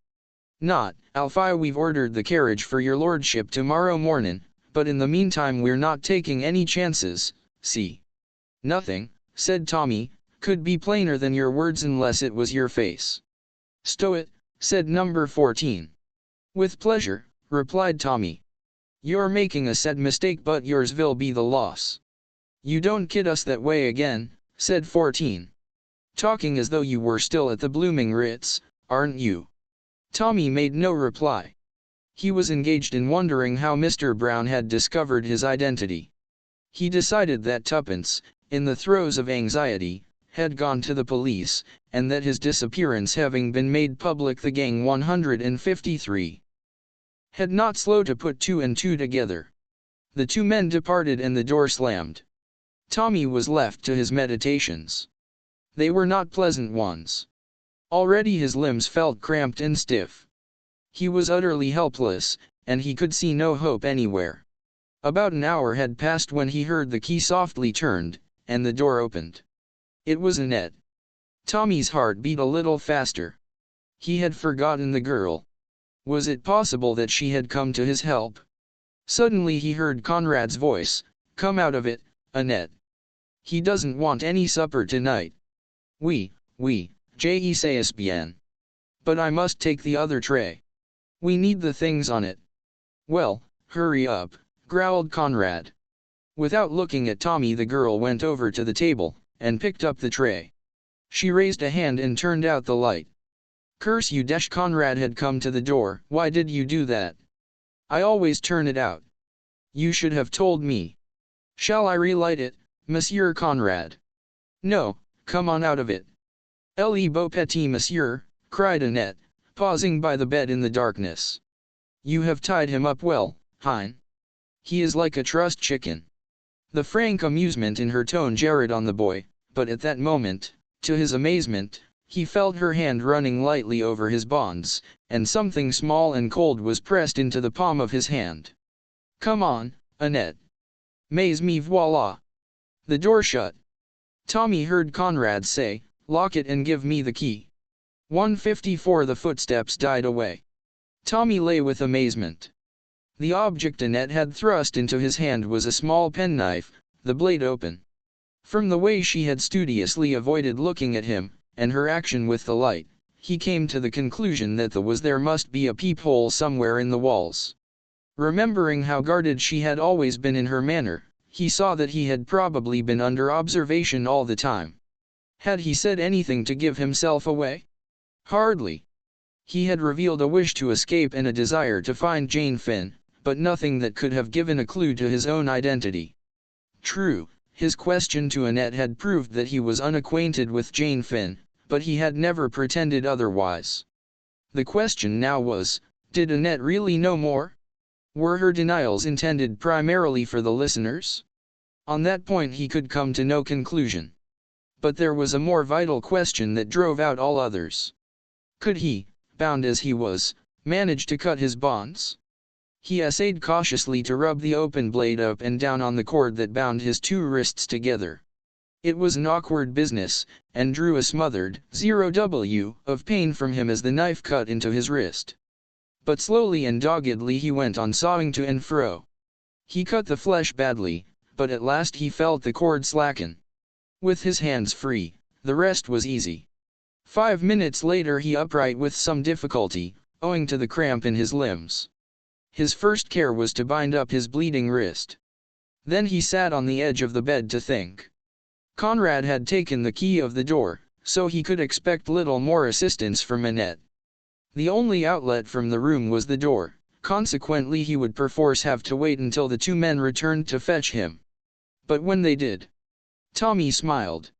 Not, Alfie, we've ordered the carriage for your lordship tomorrow mornin', but in the meantime we're not taking any chances, see? Nothing, said Tommy, could be plainer than your words unless it was your face. Stow it, said number 14. With pleasure, replied Tommy. You're making a sad mistake, but yours will be the loss. You don't kid us that way again, said 14. Talking as though you were still at the blooming Ritz, aren't you? Tommy made no reply. He was engaged in wondering how Mr. Brown had discovered his identity. He decided that Tuppence, in the throes of anxiety, had gone to the police, and that his disappearance having been made public, the gang 153 had not slow to put two and two together. The two men departed and the door slammed. Tommy was left to his meditations. They were not pleasant ones. Already his limbs felt cramped and stiff. He was utterly helpless, and he could see no hope anywhere. About an hour had passed when he heard the key softly turned, and the door opened. It was Annette. Tommy's heart beat a little faster. He had forgotten the girl. Was it possible that she had come to his help? Suddenly he heard Conrad's voice, "Come out of it, Annette. He doesn't want any supper tonight." Oui, je sais bien. But I must take the other tray. We need the things on it. Well, hurry up, growled Conrad. Without looking at Tommy, the girl went over to the table, and picked up the tray. She raised a hand and turned out the light. Curse you! Conrad had come to the door. Why did you do that? I always turn it out. You should have told me. Shall I relight it, Monsieur Conrad? No, come on out of it. Le beau petit monsieur, cried Annette, pausing by the bed in the darkness. You have tied him up well, hein? He is like a trussed chicken. The frank amusement in her tone jarred on the boy, but at that moment, to his amazement, he felt her hand running lightly over his bonds, and something small and cold was pressed into the palm of his hand. Come on, Annette. Mais me voilà. The door shut. Tommy heard Conrad say, lock it and give me the key. 154. The footsteps died away. Tommy lay with amazement. The object Annette had thrust into his hand was a small penknife, the blade open. From the way she had studiously avoided looking at him, and her action with the light, he came to the conclusion that there must be a peephole somewhere in the walls. Remembering how guarded she had always been in her manner, he saw that he had probably been under observation all the time. Had he said anything to give himself away? Hardly. He had revealed a wish to escape and a desire to find Jane Finn, but nothing that could have given a clue to his own identity. True, his question to Annette had proved that he was unacquainted with Jane Finn, but he had never pretended otherwise. The question now was, did Annette really know more? Were her denials intended primarily for the listeners? On that point he could come to no conclusion. But there was a more vital question that drove out all others. Could he, bound as he was, manage to cut his bonds? He essayed cautiously to rub the open blade up and down on the cord that bound his two wrists together. It was an awkward business, and drew a smothered 0w of pain from him as the knife cut into his wrist. But slowly and doggedly he went on sawing to and fro. He cut the flesh badly, but at last he felt the cord slacken. With his hands free, the rest was easy. 5 minutes later he upright with some difficulty, owing to the cramp in his limbs. His first care was to bind up his bleeding wrist. Then he sat on the edge of the bed to think. Conrad had taken the key of the door, so he could expect little more assistance from Annette. The only outlet from the room was the door, consequently he would perforce have to wait until the two men returned to fetch him. But when they did, Tommy smiled.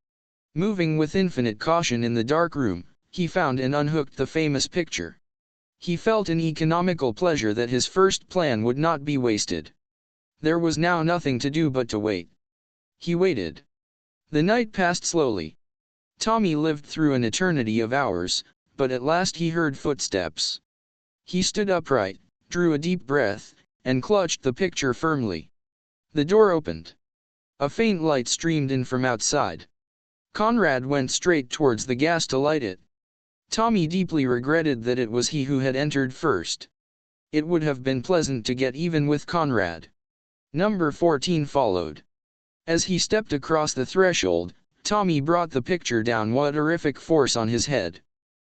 Moving with infinite caution in the dark room, He found and unhooked the famous picture. He felt an economical pleasure that his first plan would not be wasted. There was now nothing to do but to wait. He waited. The night passed slowly. Tommy lived through an eternity of hours, but at last he heard footsteps. He stood upright, drew a deep breath, and clutched the picture firmly. The door opened. A faint light streamed in from outside. Conrad went straight towards the gas to light it. Tommy deeply regretted that it was he who had entered first. It would have been pleasant to get even with Conrad. Number 14 followed. As he stepped across the threshold, Tommy brought the picture down with a terrific force on his head.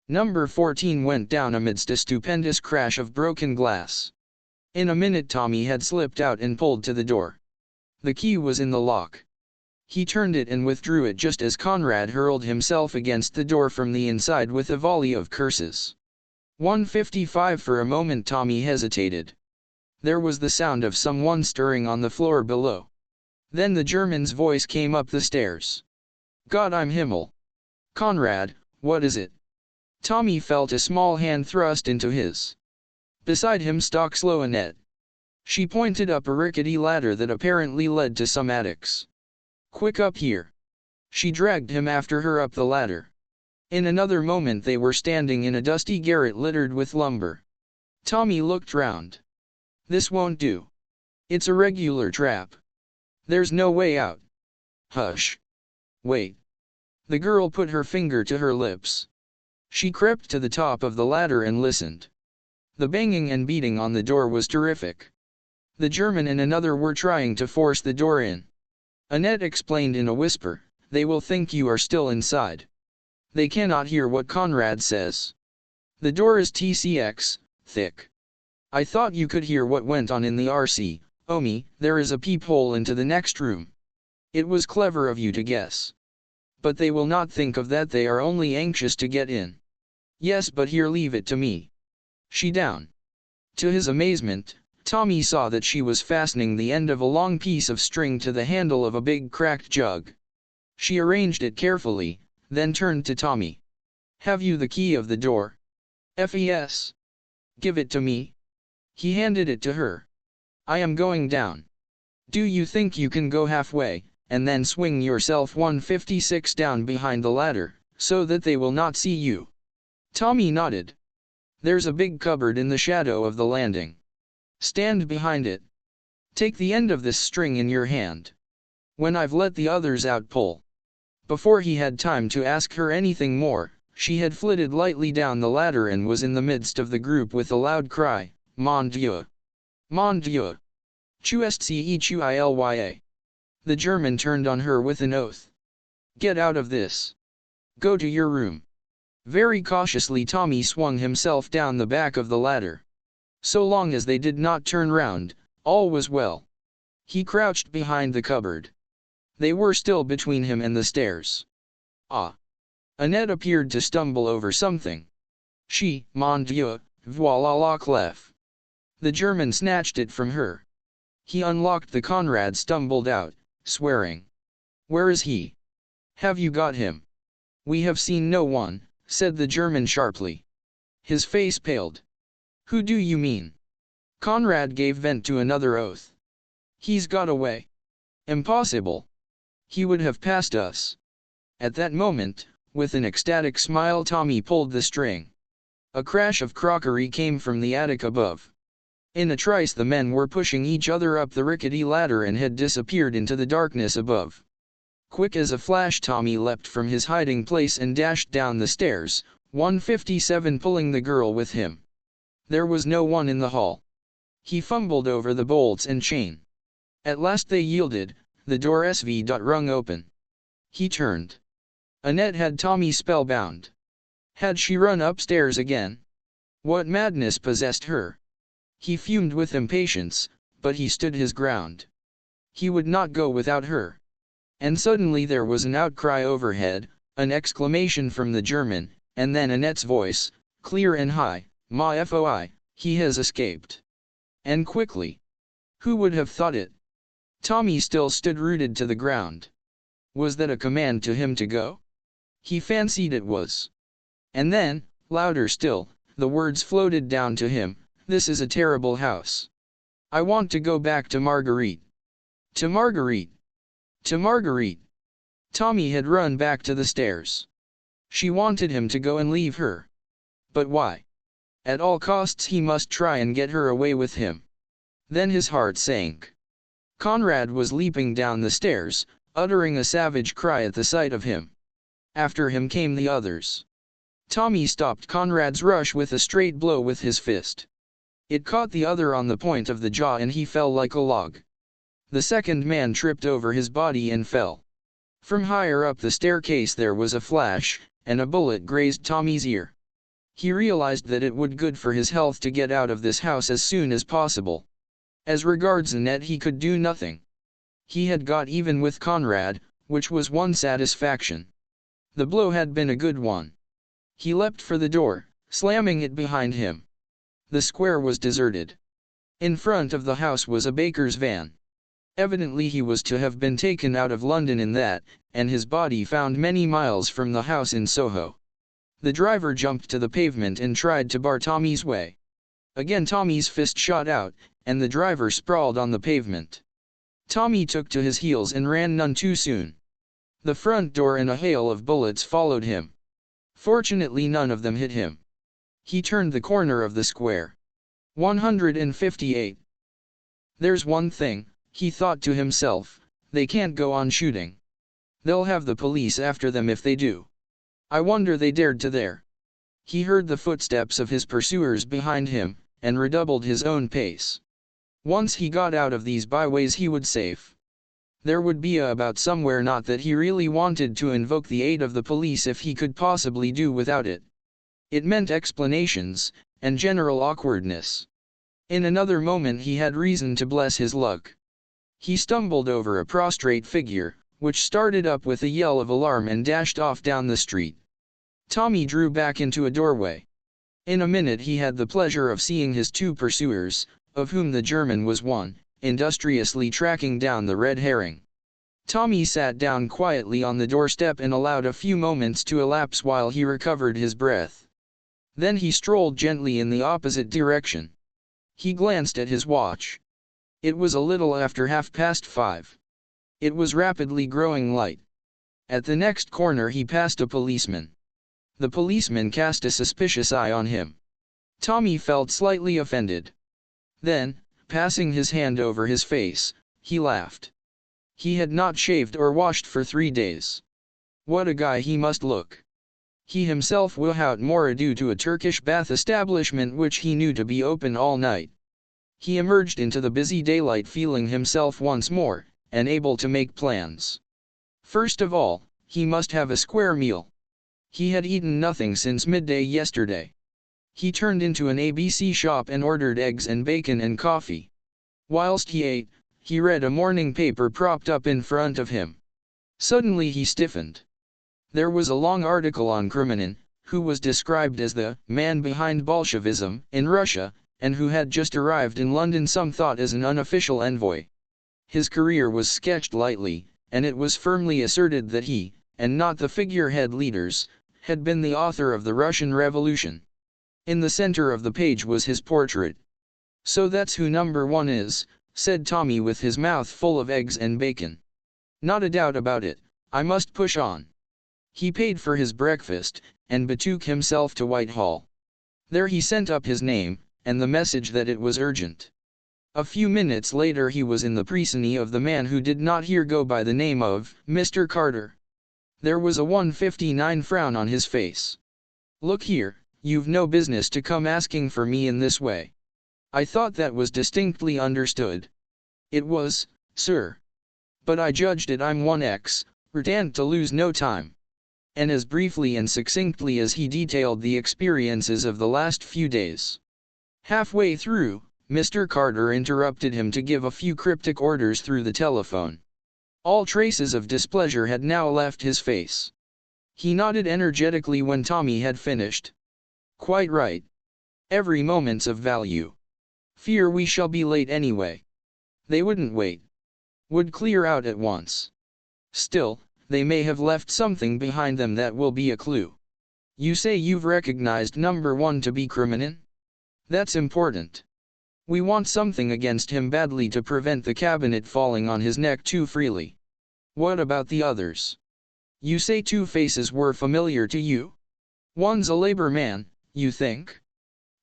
Number 14 went down amidst a stupendous crash of broken glass. In a minute Tommy had slipped out and pulled to the door. The key was in the lock. He turned it and withdrew it just as Conrad hurled himself against the door from the inside with a volley of curses. 155. For a moment Tommy hesitated. There was the sound of someone stirring on the floor below. Then the German's voice came up the stairs. "Gott im Himmel! Conrad, what is it?" Tommy felt a small hand thrust into his. Beside him stalked Annette. She pointed up a rickety ladder that apparently led to some attics. "Quick up here!" She dragged him after her up the ladder. In another moment they were standing in a dusty garret littered with lumber. Tommy looked round. "This won't do. It's a regular trap. There's no way out." "Hush. Wait." The girl put her finger to her lips. She crept to the top of the ladder and listened. The banging and beating on the door was terrific. The German and another were trying to force the door in. Annette explained in a whisper, "They will think you are still inside. They cannot hear what Conrad says. The door is tcx, thick. I thought you could hear what went on in the RC. Omi, there is a peephole into the next room. It was clever of you to guess. But they will not think of that, they are only anxious to get in." "Yes, but here, leave it to me." She down. To his amazement, Tommy saw that she was fastening the end of a long piece of string to the handle of a big cracked jug. She arranged it carefully, then turned to Tommy. "Have you the key of the door?" "Yes." "Give it to me." He handed it to her. "I am going down. Do you think you can go halfway, and then swing yourself 156 down behind the ladder, so that they will not see you?" Tommy nodded. "There's a big cupboard in the shadow of the landing. Stand behind it. Take the end of this string in your hand. When I've let the others out, pull." Before he had time to ask her anything more, she had flitted lightly down the ladder and was in the midst of the group with a loud cry, "Mon Dieu! Mon Dieu! Tu es cequilya." The German turned on her with an oath. "Get out of this. Go to your room." Very cautiously Tommy swung himself down the back of the ladder. So long as they did not turn round, all was well. He crouched behind the cupboard. They were still between him and the stairs. "Ah!" Annette appeared to stumble over something. Mon Dieu, voilà la clef." The German snatched it from her. He unlocked the Conrad stumbled out, swearing. "Where is he? Have you got him?" "We have seen no one," said the German sharply. His face paled. "Who do you mean?" Conrad gave vent to another oath. "He's got away." "Impossible. He would have passed us." At that moment, with an ecstatic smile, Tommy pulled the string. A crash of crockery came from the attic above. In a trice the men were pushing each other up the rickety ladder and had disappeared into the darkness above. Quick as a flash Tommy leapt from his hiding place and dashed down the stairs, 157 pulling the girl with him. There was no one in the hall. He fumbled over the bolts and chain. At last they yielded, the door rung open. He turned. Annette had Tommy spellbound. Had she run upstairs again? What madness possessed her? He fumed with impatience, but he stood his ground. He would not go without her. And suddenly there was an outcry overhead, an exclamation from the German, and then Annette's voice, clear and high, "Ma foi, he has escaped." And quickly. Who would have thought it? Tommy still stood rooted to the ground. Was that a command to him to go? He fancied it was. And then, louder still, the words floated down to him, "This is a terrible house. I want to go back to Marguerite. To Marguerite. To Marguerite." Tommy had run back to the stairs. She wanted him to go and leave her. But why? At all costs he must try and get her away with him. Then his heart sank. Conrad was leaping down the stairs, uttering a savage cry at the sight of him. After him came the others. Tommy stopped Conrad's rush with a straight blow with his fist. It caught the other on the point of the jaw and he fell like a log. The second man tripped over his body and fell. From higher up the staircase there was a flash, and a bullet grazed Tommy's ear. He realized that it would be good for his health to get out of this house as soon as possible. As regards Annette, he could do nothing. He had got even with Conrad, which was one satisfaction. The blow had been a good one. He leapt for the door, slamming it behind him. The square was deserted. In front of the house was a baker's van. Evidently he was to have been taken out of London in that, and his body found many miles from the house in Soho. The driver jumped to the pavement and tried to bar Tommy's way. Again Tommy's fist shot out, and the driver sprawled on the pavement. Tommy took to his heels and ran none too soon. The front door and a hail of bullets followed him. Fortunately none of them hit him. He turned the corner of the square. 158. There's one thing, he thought to himself, they can't go on shooting. They'll have the police after them if they do. I wonder they dared to there. He heard the footsteps of his pursuers behind him, and redoubled his own pace. Once he got out of these byways he would safe. There would be a about somewhere, not that he really wanted to invoke the aid of the police if he could possibly do without it. It meant explanations, and general awkwardness. In another moment he had reason to bless his luck. He stumbled over a prostrate figure, which started up with a yell of alarm and dashed off down the street. Tommy drew back into a doorway. In a minute he had the pleasure of seeing his two pursuers, of whom the German was one, industriously tracking down the red herring. Tommy sat down quietly on the doorstep and allowed a few moments to elapse while he recovered his breath. Then he strolled gently in the opposite direction. He glanced at his watch. It was a little after 5:30. It was rapidly growing light. At the next corner he passed a policeman. The policeman cast a suspicious eye on him. Tommy felt slightly offended. Then, passing his hand over his face, he laughed. He had not shaved or washed for 3 days. What a guy he must look. He himself went out more ado to a Turkish bath establishment which he knew to be open all night. He emerged into the busy daylight feeling himself once more, and able to make plans. First of all, he must have a square meal. He had eaten nothing since midday yesterday. He turned into an ABC shop and ordered eggs and bacon and coffee. Whilst he ate, he read a morning paper propped up in front of him. Suddenly he stiffened. There was a long article on Kremenin, who was described as the man behind Bolshevism in Russia, and who had just arrived in London, some thought as an unofficial envoy. His career was sketched lightly, and it was firmly asserted that he, and not the figurehead leaders, had been the author of the Russian Revolution. In the center of the page was his portrait. "So that's who number one is," said Tommy with his mouth full of eggs and bacon. "Not a doubt about it, I must push on." He paid for his breakfast, and betook himself to Whitehall. There he sent up his name, and the message that it was urgent. A few minutes later he was in the prison of the man who did not here go by the name of Mr. Carter. There was a 159 frown on his face. "Look here, you've no business to come asking for me in this way." "I thought that was distinctly understood." "It was, sir. But I judged it I'm 1x, returned to lose no time." And as briefly and succinctly as he detailed the experiences of the last few days. Halfway through, Mr. Carter interrupted him to give a few cryptic orders through the telephone. All traces of displeasure had now left his face. He nodded energetically when Tommy had finished. "Quite right. Every moment's of value. Fear we shall be late anyway." They wouldn't wait. Would clear out at once. Still, they may have left something behind them that will be a clue. You say you've recognized number 1 to be criminal? That's important. We want something against him badly to prevent the cabinet falling on his neck too freely. What about the others? You say 2 faces were familiar to you? One's a labor man, you think?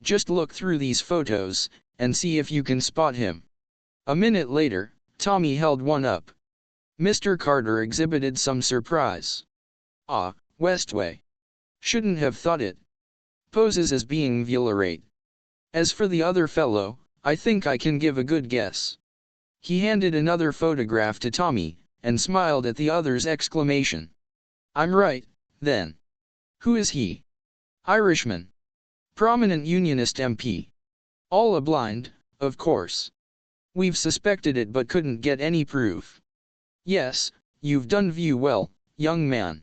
Just look through these photos, and see if you can spot him. A minute later, Tommy held one up. Mr. Carter exhibited some surprise. Ah, Westway. Shouldn't have thought it. Poses as being Vulnerate. As for the other fellow, I think I can give a good guess. He handed another photograph to Tommy, and smiled at the other's exclamation. I'm right, then. Who is he? Irishman. Prominent Unionist MP. All a blind, of course. We've suspected it but couldn't get any proof. Yes, you've done view well, young man.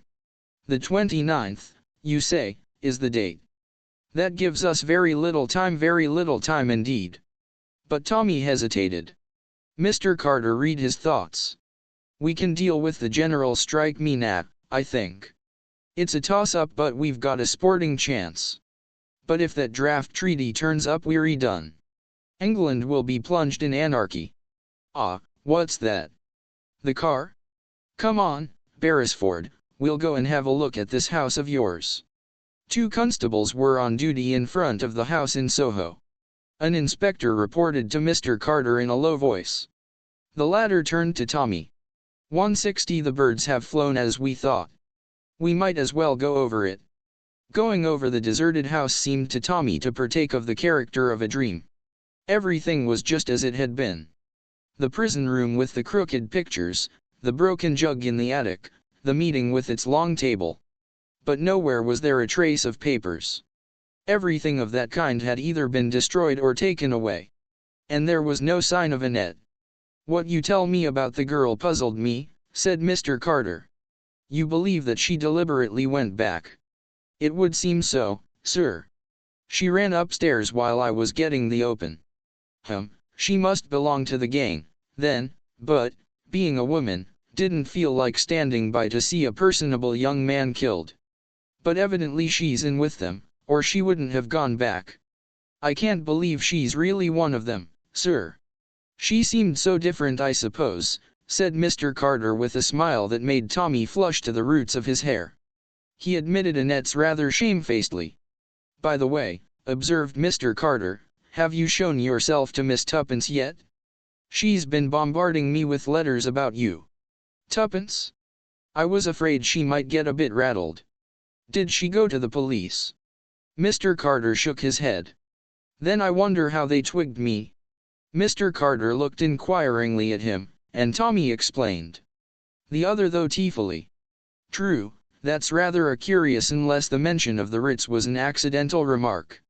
The 29th, you say, is the date. That gives us very little time indeed. But Tommy hesitated. Mr. Carter read his thoughts. We can deal with the general strike MENAT, I think. It's a toss-up but we've got a sporting chance. But if that draft treaty turns up we're done. England will be plunged in anarchy. Ah, what's that? The car? Come on, Beresford, we'll go and have a look at this house of yours. 2 constables were on duty in front of the house in Soho. An inspector reported to Mr. Carter in a low voice. The latter turned to Tommy. 160 The birds have flown as we thought. We might as well go over it. Going over the deserted house seemed to Tommy to partake of the character of a dream. Everything was just as it had been. The prison room with the crooked pictures, the broken jug in the attic, the meeting with its long table. But nowhere was there a trace of papers. Everything of that kind had either been destroyed or taken away. And there was no sign of Annette. What you tell me about the girl puzzled me, said Mr. Carter. You believe that she deliberately went back? It would seem so, sir. She ran upstairs while I was getting the open. She must belong to the gang, then, but, being a woman, didn't feel like standing by to see a personable young man killed. But evidently she's in with them, or she wouldn't have gone back. I can't believe she's really one of them, sir. She seemed so different I suppose, said Mr. Carter with a smile that made Tommy flush to the roots of his hair. He admitted Annette's rather shamefacedly. By the way, observed Mr. Carter, have you shown yourself to Miss Tuppence yet? She's been bombarding me with letters about you. Tuppence? I was afraid she might get a bit rattled. Did she go to the police? Mr. Carter shook his head. Then I wonder how they twigged me. Mr. Carter looked inquiringly at him, and Tommy explained. The other though tearfully. True, that's rather a curious unless the mention of the writs was an accidental remark.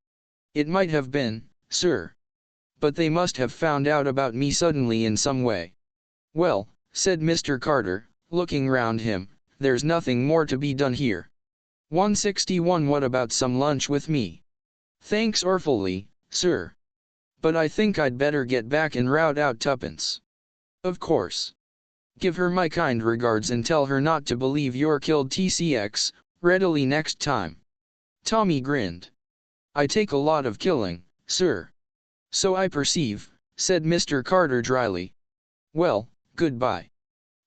It might have been, sir. But they must have found out about me suddenly in some way. Well, said Mr. Carter, looking round him, there's nothing more to be done here. 161 What about some lunch with me? Thanks awfully, sir. But I think I'd better get back and rout out Tuppence. Of course. Give her my kind regards and tell her not to believe you're killed TCX, readily next time. Tommy grinned. I take a lot of killing, sir. So I perceive, said Mr. Carter dryly. Well, goodbye.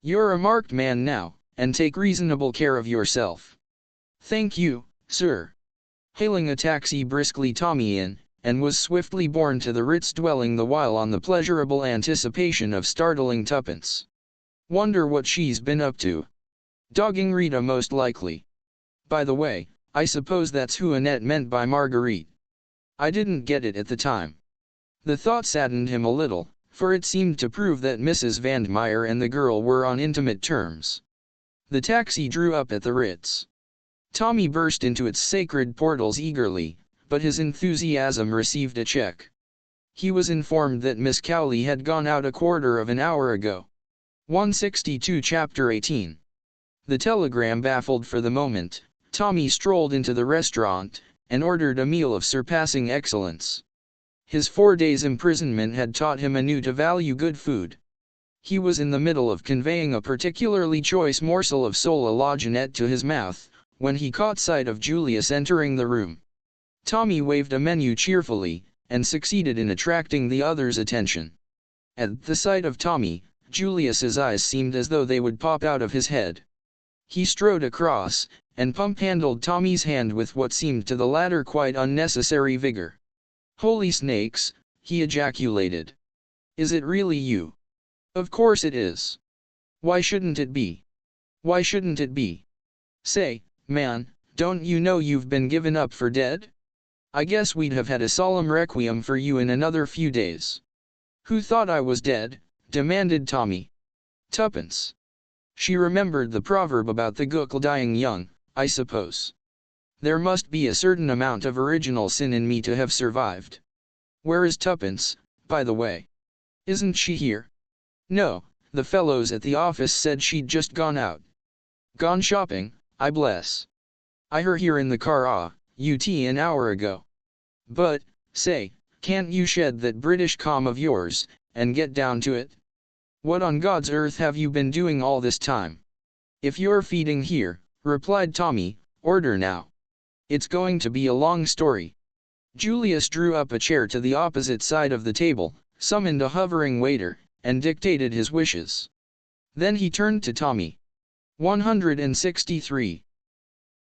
You're a marked man now, and take reasonable care of yourself. Thank you, sir. Hailing a taxi briskly Tommy in, and was swiftly borne to the Ritz dwelling the while on the pleasurable anticipation of startling Tuppence. Wonder what she's been up to. Dogging Rita most likely. By the way, I suppose that's who Annette meant by Marguerite. I didn't get it at the time. The thought saddened him a little, for it seemed to prove that Mrs. Vandmeyer and the girl were on intimate terms. The taxi drew up at the Ritz. Tommy burst into its sacred portals eagerly, but his enthusiasm received a check. He was informed that Miss Cowley had gone out a quarter of an hour ago. 162 Chapter 18. The telegram baffled for the moment, Tommy strolled into the restaurant, and ordered a meal of surpassing excellence. His 4 days' imprisonment had taught him anew to value good food. He was in the middle of conveying a particularly choice morsel of sole à la Jeanette to his mouth, when he caught sight of Julius entering the room. Tommy waved a menu cheerfully, and succeeded in attracting the other's attention. At the sight of Tommy, Julius's eyes seemed as though they would pop out of his head. He strode across, and pump-handled Tommy's hand with what seemed to the latter quite unnecessary vigor. "Holy snakes," he ejaculated. "Is it really you?" "Of course it is. Why shouldn't it be? Why shouldn't it be? Say, man, don't you know you've been given up for dead? I guess we'd have had a solemn requiem for you in another few days." "Who thought I was dead?" demanded Tommy. "Tuppence." She remembered the proverb about the gookle dying young, I suppose. There must be a certain amount of original sin in me to have survived. "Where is Tuppence, by the way? Isn't she here?" "No, the fellows at the office said she'd just gone out." "Gone shopping, I bless. I her here in the car an hour ago. But, say, can't you shed that British calm of yours, and get down to it? What on God's earth have you been doing all this time?" "If you're feeding here," replied Tommy, "order now. It's going to be a long story." Julius drew up a chair to the opposite side of the table, summoned a hovering waiter, and dictated his wishes. Then he turned to Tommy. 163.